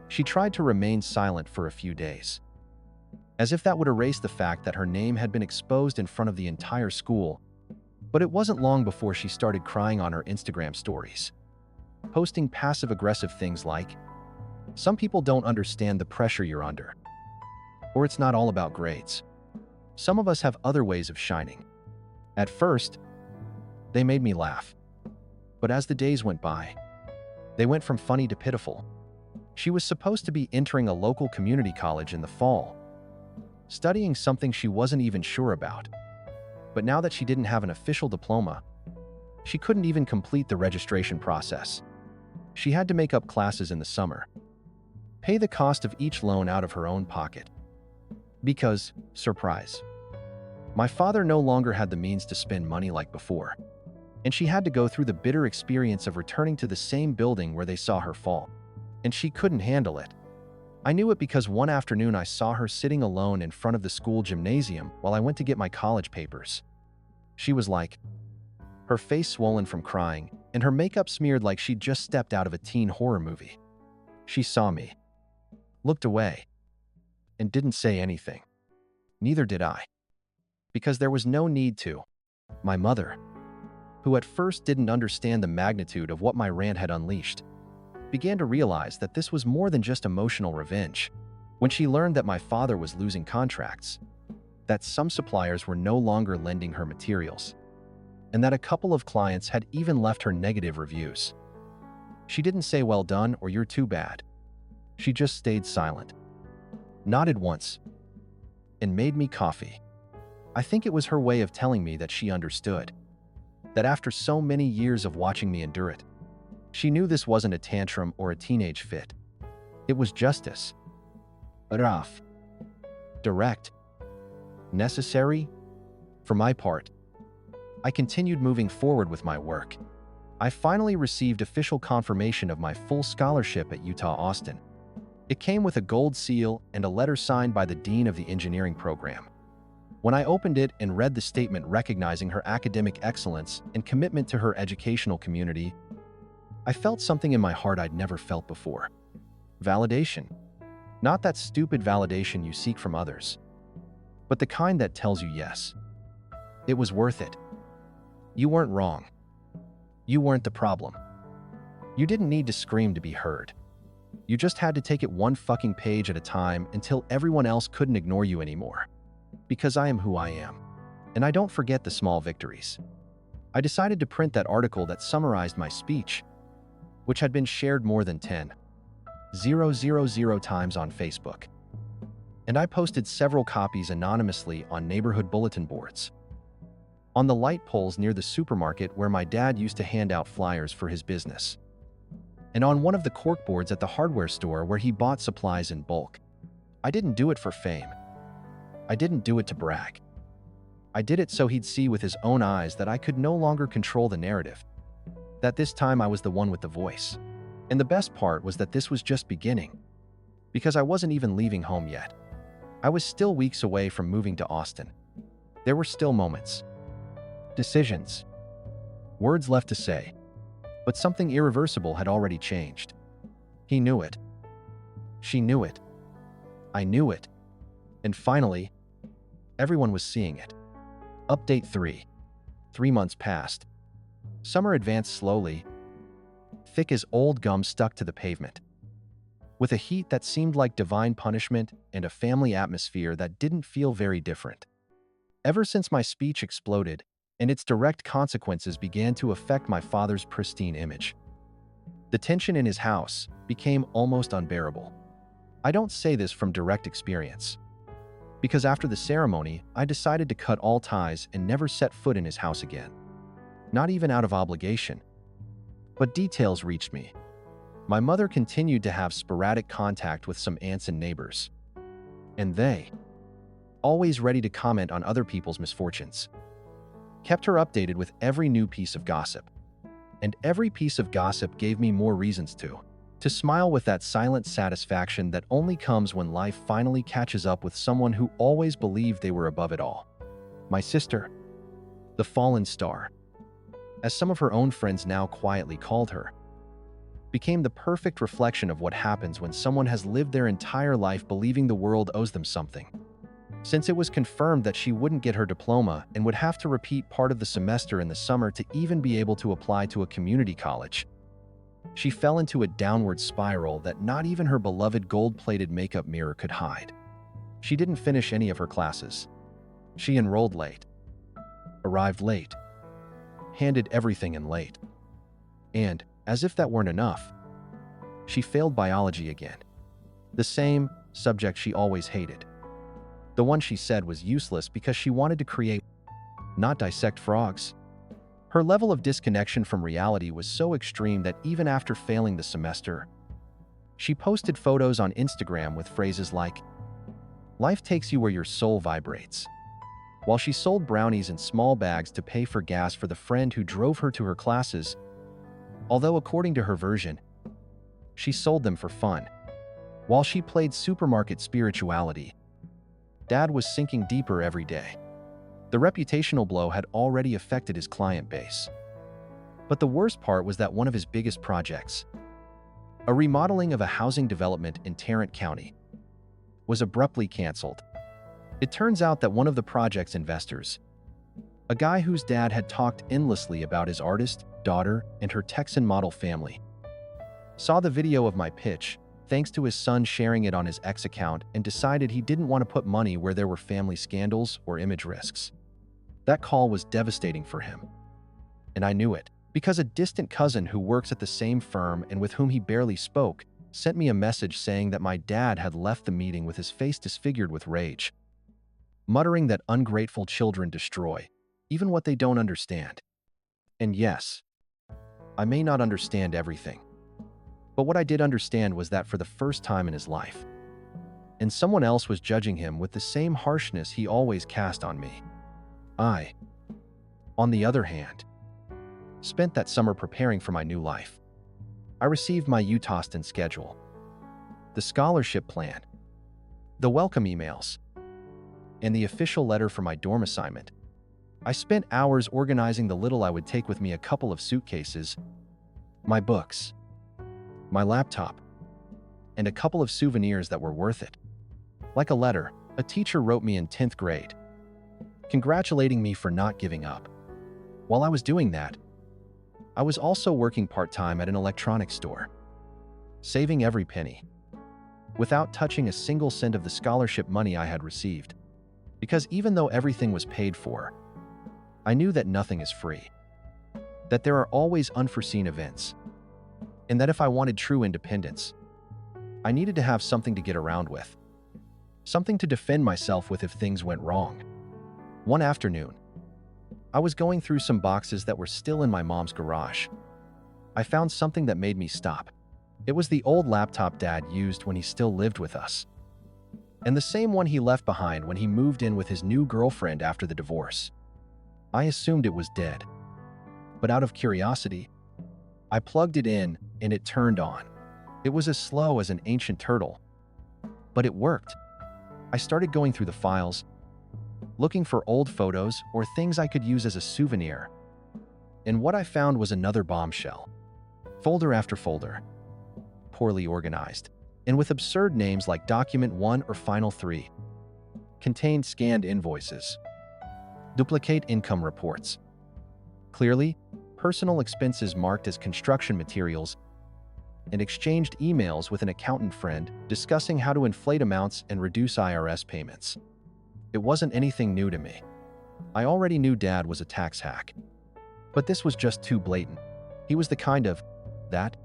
S1: she tried to remain silent for a few days, as if that would erase the fact that her name had been exposed in front of the entire school. But it wasn't long before she started crying on her Instagram stories, posting passive-aggressive things like, "Some people don't understand the pressure you're under," or "It's not all about grades. Some of us have other ways of shining." At first, they made me laugh. But as the days went by, they went from funny to pitiful. She was supposed to be entering a local community college in the fall, studying something she wasn't even sure about. But now that she didn't have an official diploma, she couldn't even complete the registration process. She had to make up classes in the summer, pay the cost of each loan out of her own pocket. Because, surprise, my father no longer had the means to spend money like before, and she had to go through the bitter experience of returning to the same building where they saw her fall. And she couldn't handle it. I knew it because one afternoon I saw her sitting alone in front of the school gymnasium while I went to get my college papers. She was like, her face swollen from crying, and her makeup smeared like she'd just stepped out of a teen horror movie. She saw me, looked away, and didn't say anything. Neither did I, because there was no need to. My mother, who at first didn't understand the magnitude of what my rant had unleashed, began to realize that this was more than just emotional revenge. When she learned that my father was losing contracts, that some suppliers were no longer lending her materials, and that a couple of clients had even left her negative reviews, she didn't say "well done" or "you're too bad." She just stayed silent, nodded once, and made me coffee. I think it was her way of telling me that she understood, that after so many years of watching me endure it, she knew this wasn't a tantrum or a teenage fit. It was justice. Rough, direct, necessary. For my part, I continued moving forward with my work. I finally received official confirmation of my full scholarship at Utah Austin. It came with a gold seal and a letter signed by the dean of the engineering program. When I opened it and read the statement recognizing her academic excellence and commitment to her educational community, I felt something in my heart I'd never felt before. Validation. Not that stupid validation you seek from others, but the kind that tells you yes, it was worth it. You weren't wrong. You weren't the problem. You didn't need to scream to be heard. You just had to take it one fucking page at a time until everyone else couldn't ignore you anymore. Because I am who I am, and I don't forget the small victories. I decided to print that article that summarized my speech, which had been shared more than 10,000 times on Facebook. And I posted several copies anonymously on neighborhood bulletin boards, on the light poles near the supermarket where my dad used to hand out flyers for his business, and on one of the corkboards at the hardware store where he bought supplies in bulk. I didn't do it for fame. I didn't do it to brag. I did it so he'd see with his own eyes that I could no longer control the narrative, that this time I was the one with the voice. And the best part was that this was just beginning, because I wasn't even leaving home yet. I was still weeks away from moving to Austin. There were still moments, decisions, words left to say, but something irreversible had already changed. He knew it. She knew it. I knew it. And finally, everyone was seeing it. Update 3. 3 months passed. Summer advanced slowly, thick as old gum stuck to the pavement, with a heat that seemed like divine punishment and a family atmosphere that didn't feel very different. Ever since my speech exploded, and its direct consequences began to affect my father's pristine image, the tension in his house became almost unbearable. I don't say this from direct experience, because after the ceremony, I decided to cut all ties and never set foot in his house again. Not even out of obligation. But details reached me. My mother continued to have sporadic contact with some aunts and neighbors, and they, always ready to comment on other people's misfortunes, kept her updated with every new piece of gossip. And every piece of gossip gave me more reasons to To smile with that silent satisfaction that only comes when life finally catches up with someone who always believed they were above it all. My sister, the fallen star, as some of her own friends now quietly called her, became the perfect reflection of what happens when someone has lived their entire life believing the world owes them something. Since it was confirmed that she wouldn't get her diploma and would have to repeat part of the semester in the summer to even be able to apply to a community college, she fell into a downward spiral that not even her beloved gold-plated makeup mirror could hide. She didn't finish any of her classes. She enrolled late, arrived late, handed everything in late. And, as if that weren't enough, she failed biology again. The same subject she always hated. The one she said was useless because she wanted to create, not dissect frogs. Her level of disconnection from reality was so extreme that even after failing the semester, she posted photos on Instagram with phrases like, "Life takes you where your soul vibrates," while she sold brownies in small bags to pay for gas for the friend who drove her to her classes, although according to her version, she sold them for fun. While she played supermarket spirituality, Dad was sinking deeper every day. The reputational blow had already affected his client base. But the worst part was that one of his biggest projects, a remodeling of a housing development in Tarrant County, was abruptly canceled. It turns out that one of the project's investors, a guy whose dad had talked endlessly about his artist, daughter, and her Texan model family, saw the video of my pitch, thanks to his son sharing it on his X account, and decided he didn't want to put money where there were family scandals or image risks. That call was devastating for him. And I knew it, because a distant cousin who works at the same firm and with whom he barely spoke sent me a message saying that my dad had left the meeting with his face disfigured with rage, muttering that ungrateful children destroy even what they don't understand. And yes, I may not understand everything, but what I did understand was that for the first time in his life, and someone else was judging him with the same harshness he always cast on me. I, on the other hand, spent that summer preparing for my new life. I received my UTOSTN schedule, the scholarship plan, the welcome emails, and the official letter for my dorm assignment. I spent hours organizing the little I would take with me: a couple of suitcases, my books, my laptop, and a couple of souvenirs that were worth it. Like a letter a teacher wrote me in 10th grade, congratulating me for not giving up. While I was doing that, I was also working part-time at an electronics store, saving every penny, without touching a single cent of the scholarship money I had received. Because even though everything was paid for, I knew that nothing is free, that there are always unforeseen events, and that if I wanted true independence, I needed to have something to get around with, something to defend myself with if things went wrong. One afternoon, I was going through some boxes that were still in my mom's garage. I found something that made me stop. It was the old laptop Dad used when he still lived with us, and the same one he left behind when he moved in with his new girlfriend after the divorce. I assumed it was dead, but out of curiosity, I plugged it in and it turned on. It was as slow as an ancient turtle, but it worked. I started going through the files, looking for old photos or things I could use as a souvenir, and what I found was another bombshell. Folder after folder, poorly organized, and with absurd names like Document 1 or Final 3, contained scanned invoices, duplicate income reports, clearly personal expenses marked as construction materials, and exchanged emails with an accountant friend discussing how to inflate amounts and reduce IRS payments. It wasn't anything new to me. I already knew Dad was a tax hack. But this was just too blatant. He was the kind of that,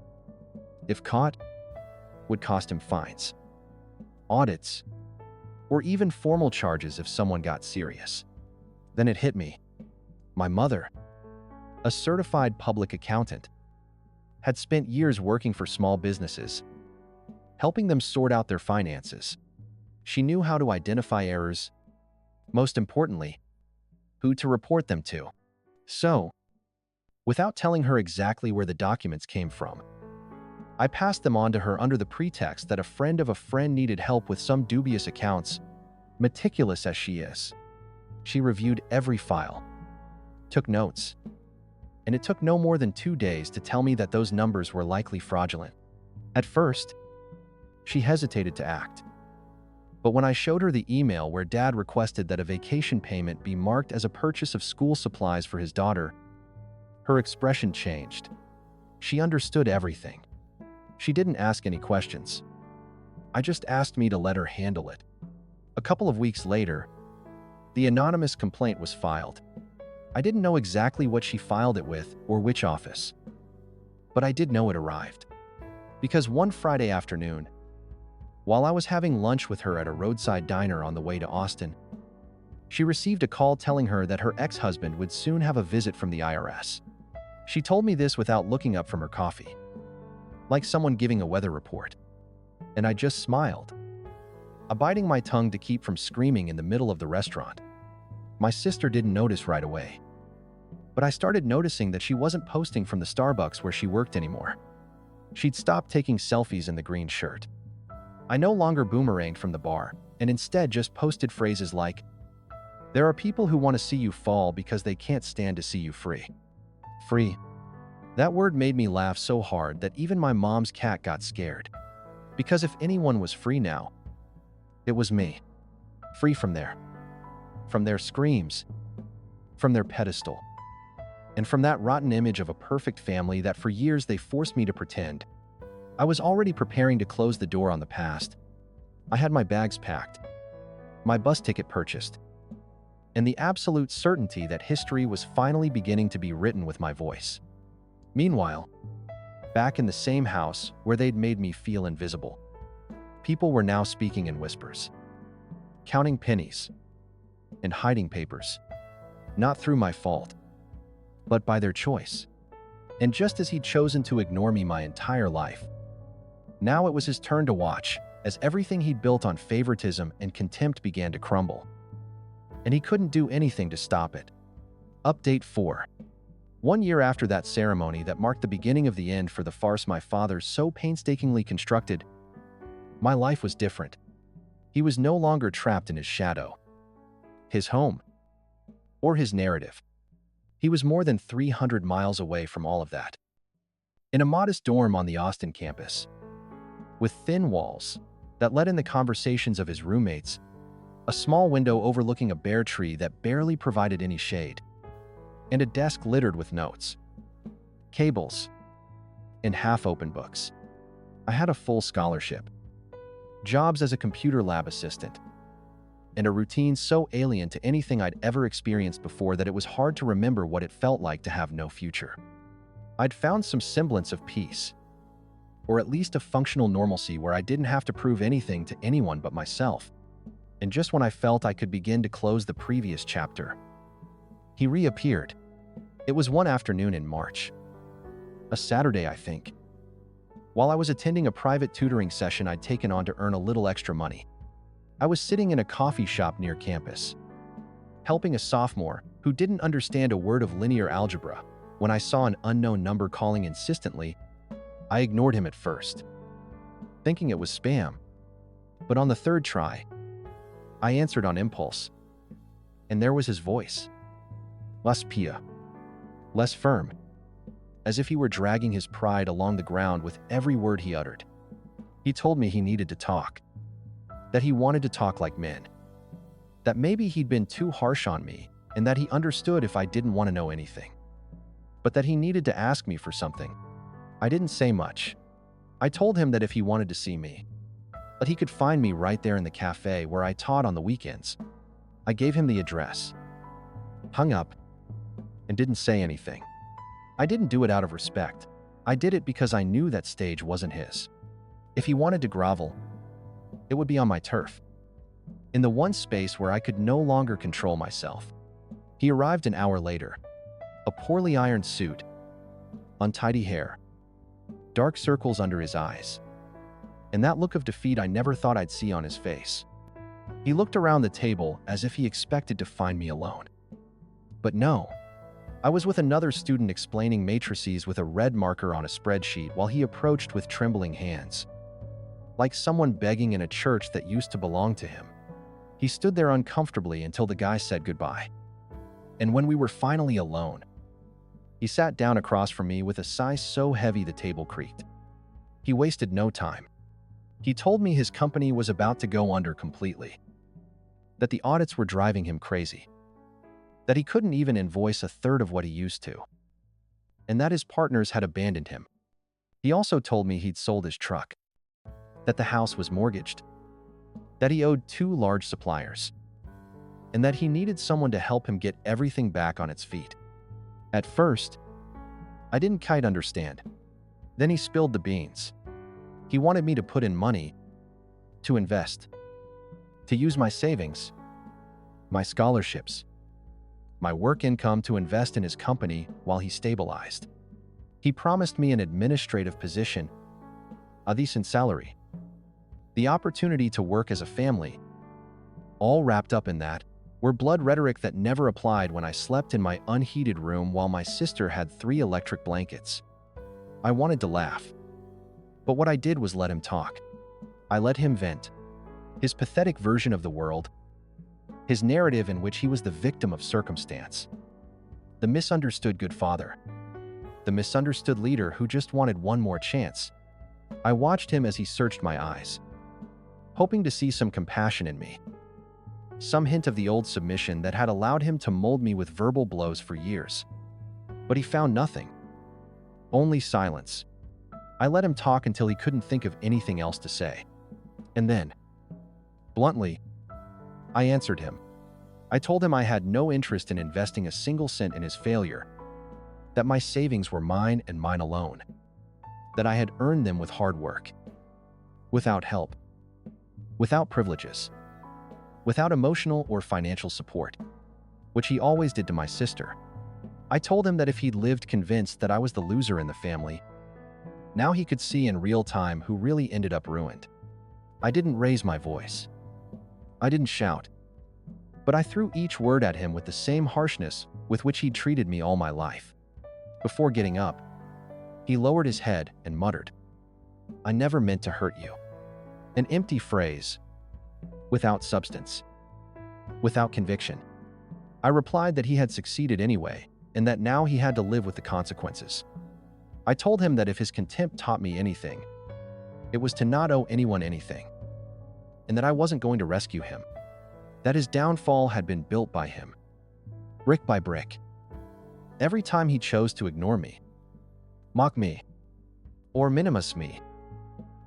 S1: if caught, would cost him fines, audits, or even formal charges if someone got serious. Then it hit me. My mother, a certified public accountant, had spent years working for small businesses, helping them sort out their finances. She knew how to identify errors, most importantly, who to report them to. So, without telling her exactly where the documents came from, I passed them on to her under the pretext that a friend of a friend needed help with some dubious accounts, meticulous as she is. She reviewed every file, took notes, and it took no more than 2 days to tell me that those numbers were likely fraudulent. At first, she hesitated to act. But when I showed her the email where Dad requested that a vacation payment be marked as a purchase of school supplies for his daughter, her expression changed. She understood everything. She didn't ask any questions. I just asked me to let her handle it. A couple of weeks later, the anonymous complaint was filed. I didn't know exactly what she filed it with or which office, but I did know it arrived. Because one Friday afternoon, while I was having lunch with her at a roadside diner on the way to Austin, she received a call telling her that her ex-husband would soon have a visit from the IRS. She told me this without looking up from her coffee, like someone giving a weather report, and I just smiled, biting my tongue to keep from screaming in the middle of the restaurant. My sister didn't notice right away, but I started noticing that she wasn't posting from the Starbucks where she worked anymore. She'd stopped taking selfies in the green shirt. I no longer boomeranged from the bar, and instead just posted phrases like, "There are people who want to see you fall because they can't stand to see you free." Free. That word made me laugh so hard that even my mom's cat got scared. Because if anyone was free now, it was me. Free from their screams, from their pedestal, and from that rotten image of a perfect family that for years they forced me to pretend. I was already preparing to close the door on the past. I had my bags packed, my bus ticket purchased, and the absolute certainty that history was finally beginning to be written with my voice. Meanwhile, back in the same house where they'd made me feel invisible, people were now speaking in whispers, counting pennies, and hiding papers, not through my fault, but by their choice. And just as he'd chosen to ignore me my entire life, now it was his turn to watch as everything he'd built on favoritism and contempt began to crumble. And he couldn't do anything to stop it. Update 4. 1 year after that ceremony that marked the beginning of the end for the farce my father so painstakingly constructed, my life was different. He was no longer trapped in his shadow, his home, or his narrative. He was more than 300 miles away from all of that. In a modest dorm on the Austin campus, with thin walls that let in the conversations of his roommates, a small window overlooking a bare tree that barely provided any shade, and a desk littered with notes, cables, and half-open books. I had a full scholarship, jobs as a computer lab assistant, and a routine so alien to anything I'd ever experienced before that it was hard to remember what it felt like to have no future. I'd found some semblance of peace, or at least a functional normalcy where I didn't have to prove anything to anyone but myself. And just when I felt I could begin to close the previous chapter, he reappeared. It was one afternoon in March. A Saturday, I think. While I was attending a private tutoring session I'd taken on to earn a little extra money, I was sitting in a coffee shop near campus, helping a sophomore who didn't understand a word of linear algebra. When I saw an unknown number calling insistently, I ignored him at first, thinking it was spam. But on the third try, I answered on impulse, and there was his voice. Less pia, less firm, as if he were dragging his pride along the ground with every word he uttered. He told me he needed to talk, that he wanted to talk like men, that maybe he'd been too harsh on me, and that he understood if I didn't want to know anything, but that he needed to ask me for something. I didn't say much. I told him that if he wanted to see me, that he could find me right there in the cafe where I taught on the weekends. I gave him the address, hung up, and didn't say anything. I didn't do it out of respect. I did it because I knew that stage wasn't his. If he wanted to grovel, it would be on my turf, in the one space where I could no longer control myself. He arrived an hour later, a poorly ironed suit, untidy hair, dark circles under his eyes, and that look of defeat I never thought I'd see on his face. He looked around the table as if he expected to find me alone. But no, I was with another student explaining matrices with a red marker on a spreadsheet while he approached with trembling hands, like someone begging in a church that used to belong to him. He stood there uncomfortably until the guy said goodbye. And when we were finally alone, he sat down across from me with a sigh so heavy the table creaked. He wasted no time. He told me his company was about to go under completely, that the audits were driving him crazy, that he couldn't even invoice a third of what he used to, and that his partners had abandoned him. He also told me he'd sold his truck, that the house was mortgaged, that he owed 2 large suppliers, and that he needed someone to help him get everything back on its feet. At first, I didn't quite understand. Then he spilled the beans. He wanted me to put in money, to invest, to use my savings, my scholarships, my work income to invest in his company while he stabilized. He promised me an administrative position, a decent salary, the opportunity to work as a family. All wrapped up in that were blood rhetoric that never applied when I slept in my unheated room while my sister had 3 electric blankets. I wanted to laugh, but what I did was let him talk. I let him vent his pathetic version of the world, his narrative in which he was the victim of circumstance, the misunderstood good father, the misunderstood leader who just wanted one more chance. I watched him as he searched my eyes, hoping to see some compassion in me, some hint of the old submission that had allowed him to mold me with verbal blows for years. But he found nothing, only silence. I let him talk until he couldn't think of anything else to say. And then, bluntly, I answered him. I told him I had no interest in investing a single cent in his failure, that my savings were mine and mine alone, that I had earned them with hard work, without help, without privileges, without emotional or financial support, which he always did to my sister. I told him that if he'd lived convinced that I was the loser in the family, now he could see in real time who really ended up ruined. I didn't raise my voice. I didn't shout. But I threw each word at him with the same harshness with which he'd treated me all my life. Before getting up, he lowered his head and muttered, "I never meant to hurt you." An empty phrase, without substance, without conviction. I replied that he had succeeded anyway, and that now he had to live with the consequences. I told him that if his contempt taught me anything, it was to not owe anyone anything, and that I wasn't going to rescue him, that his downfall had been built by him, brick by brick. Every time he chose to ignore me, mock me, or minimize me,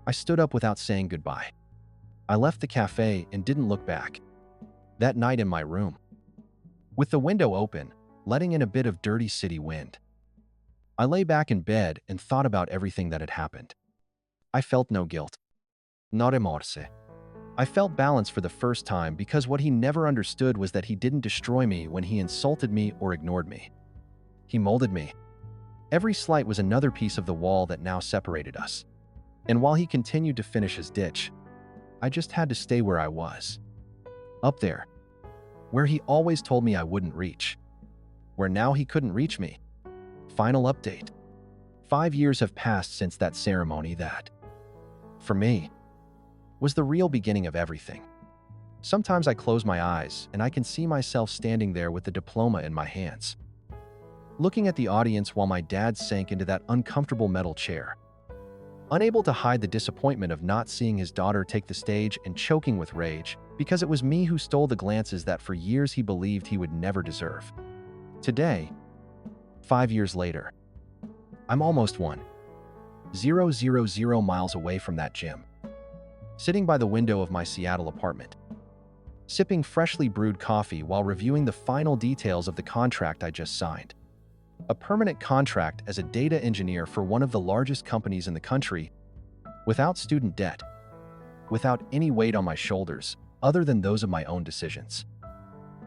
S1: I stood up without saying goodbye. I left the cafe and didn't look back. That night in my room, with the window open, letting in a bit of dirty city wind, I lay back in bed and thought about everything that had happened. I felt no guilt, no remorse. I felt balance for the first time because what he never understood was that he didn't destroy me when he insulted me or ignored me. He molded me. Every slight was another piece of the wall that now separated us. And while he continued to finish his ditch, I just had to stay where I was. Up there, where he always told me I wouldn't reach, where now he couldn't reach me. Final update. 5 years have passed since that ceremony that, for me, was the real beginning of everything. Sometimes I close my eyes and I can see myself standing there with the diploma in my hands, looking at the audience while my dad sank into that uncomfortable metal chair, unable to hide the disappointment of not seeing his daughter take the stage and choking with rage because it was me who stole the glances that for years he believed he would never deserve. Today, 5 years later, I'm almost 1,000 miles away from that gym, sitting by the window of my Seattle apartment, sipping freshly brewed coffee while reviewing the final details of the contract I just signed. A permanent contract as a data engineer for one of the largest companies in the country, without student debt, without any weight on my shoulders other than those of my own decisions,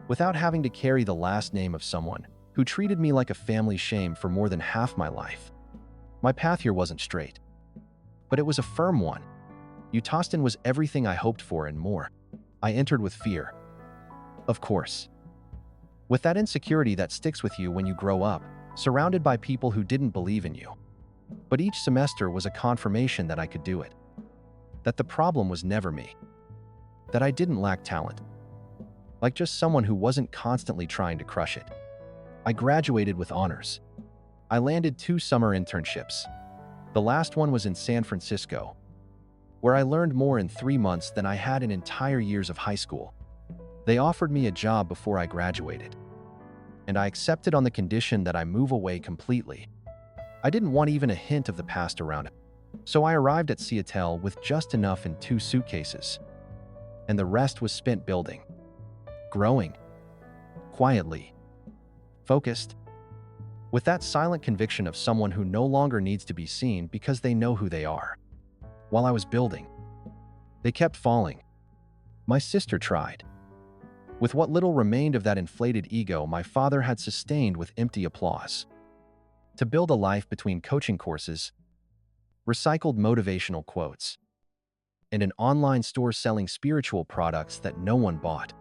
S1: without having to carry the last name of someone who treated me like a family shame for more than half my life. My path here wasn't straight, but it was a firm one. Euston was everything I hoped for and more. I entered with fear, of course. With that insecurity that sticks with you when you grow up, surrounded by people who didn't believe in you. But each semester was a confirmation that I could do it. That the problem was never me. That I didn't lack talent. Like just someone who wasn't constantly trying to crush it. I graduated with honors. I landed 2 summer internships. The last one was in San Francisco, where I learned more in 3 months than I had in entire years of high school. They offered me a job before I graduated, and I accepted on the condition that I move away completely. I didn't want even a hint of the past around it, so I arrived at Seattle with just enough in 2 suitcases, and the rest was spent building, growing, quietly, focused, with that silent conviction of someone who no longer needs to be seen because they know who they are. While I was building, they kept falling. My sister tried. With what little remained of that inflated ego my father had sustained with empty applause. To build a life between coaching courses, recycled motivational quotes, and an online store selling spiritual products that no one bought.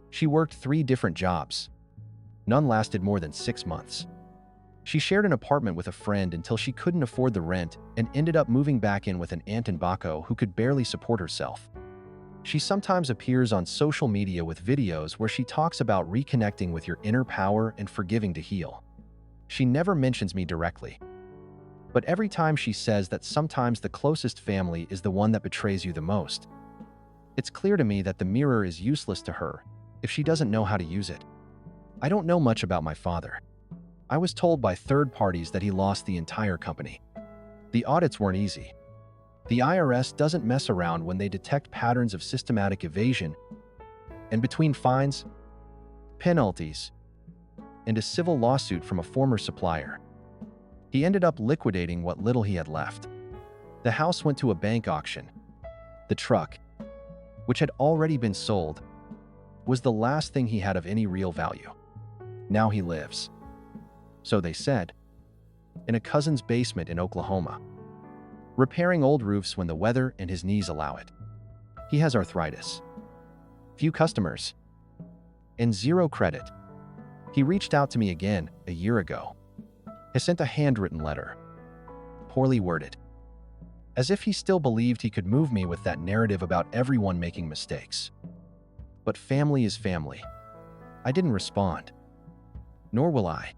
S1: She worked 3 different jobs. None lasted more than 6 months. She shared an apartment with a friend until she couldn't afford the rent and ended up moving back in with an aunt in Baco who could barely support herself. She sometimes appears on social media with videos where she talks about reconnecting with your inner power and forgiving to heal. She never mentions me directly. But every time she says that sometimes the closest family is the one that betrays you the most. It's clear to me that the mirror is useless to her if she doesn't know how to use it. I don't know much about my father. I was told by third parties that he lost the entire company. The audits weren't easy. The IRS doesn't mess around when they detect patterns of systematic evasion, and between fines, penalties, and a civil lawsuit from a former supplier, he ended up liquidating what little he had left. The house went to a bank auction. The truck, which had already been sold, was the last thing he had of any real value. Now he lives, so they said, in a cousin's basement in Oklahoma, repairing old roofs when the weather and his knees allow it. He has arthritis, few customers, and 0 credit. He reached out to me again a year ago. He sent a handwritten letter, poorly worded, as if he still believed he could move me with that narrative about everyone making mistakes. But family is family. I didn't respond, nor will I.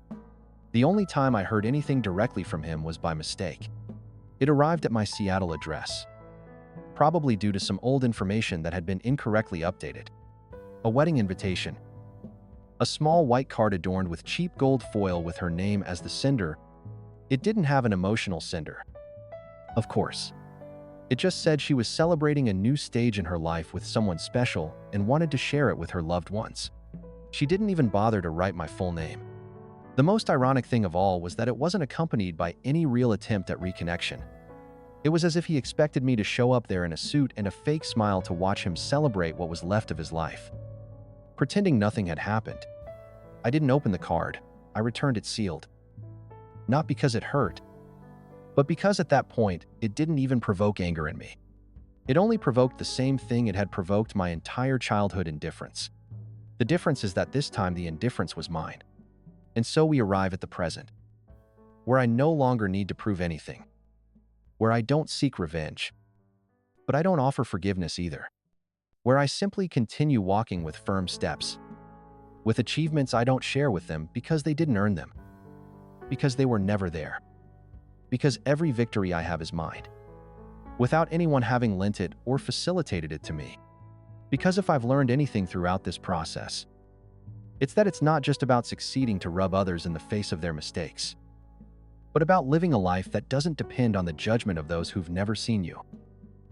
S1: The only time I heard anything directly from him was by mistake. It arrived at my Seattle address, probably due to some old information that had been incorrectly updated. A wedding invitation. A small white card adorned with cheap gold foil with her name as the sender. It didn't have an emotional sender, of course. It just said she was celebrating a new stage in her life with someone special and wanted to share it with her loved ones. She didn't even bother to write my full name. The most ironic thing of all was that it wasn't accompanied by any real attempt at reconnection. It was as if he expected me to show up there in a suit and a fake smile to watch him celebrate what was left of his life. Pretending nothing had happened. I didn't open the card. I returned it sealed. Not because it hurt, but because at that point, it didn't even provoke anger in me. It only provoked the same thing it had provoked my entire childhood: indifference. The difference is that this time the indifference was mine. And so we arrive at the present, where I no longer need to prove anything, where I don't seek revenge, but I don't offer forgiveness either, where I simply continue walking with firm steps, with achievements I don't share with them because they didn't earn them, because they were never there, because every victory I have is mine, without anyone having lent it or facilitated it to me. Because if I've learned anything throughout this process, it's that it's not just about succeeding to rub others in the face of their mistakes, but about living a life that doesn't depend on the judgment of those who've never seen you.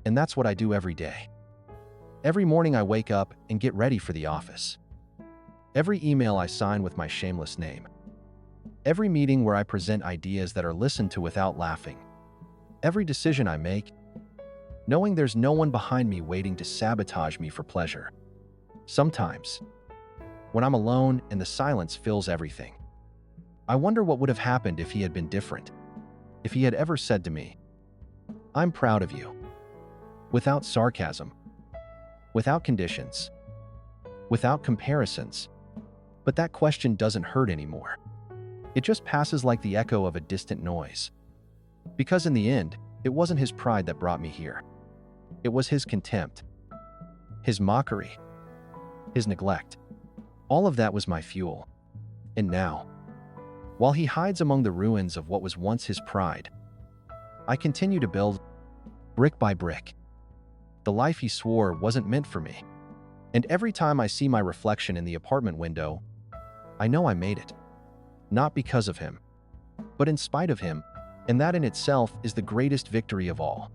S1: And that's what I do every day. Every morning I wake up and get ready for the office. Every email I sign with my shameless name. Every meeting where I present ideas that are listened to without laughing. Every decision I make, knowing there's no one behind me waiting to sabotage me for pleasure. Sometimes, when I'm alone and the silence fills everything, I wonder what would have happened if he had been different. If he had ever said to me, "I'm proud of you," without sarcasm, without conditions, without comparisons, But that question doesn't hurt anymore. It just passes like the echo of a distant noise. Because in the end, it wasn't his pride that brought me here. It was his contempt, his mockery, his neglect. All of that was my fuel. And now, while he hides among the ruins of what was once his pride, I continue to build, brick by brick, the life he swore wasn't meant for me. And every time I see my reflection in the apartment window, I know I made it. Not because of him, but in spite of him, and that in itself is the greatest victory of all.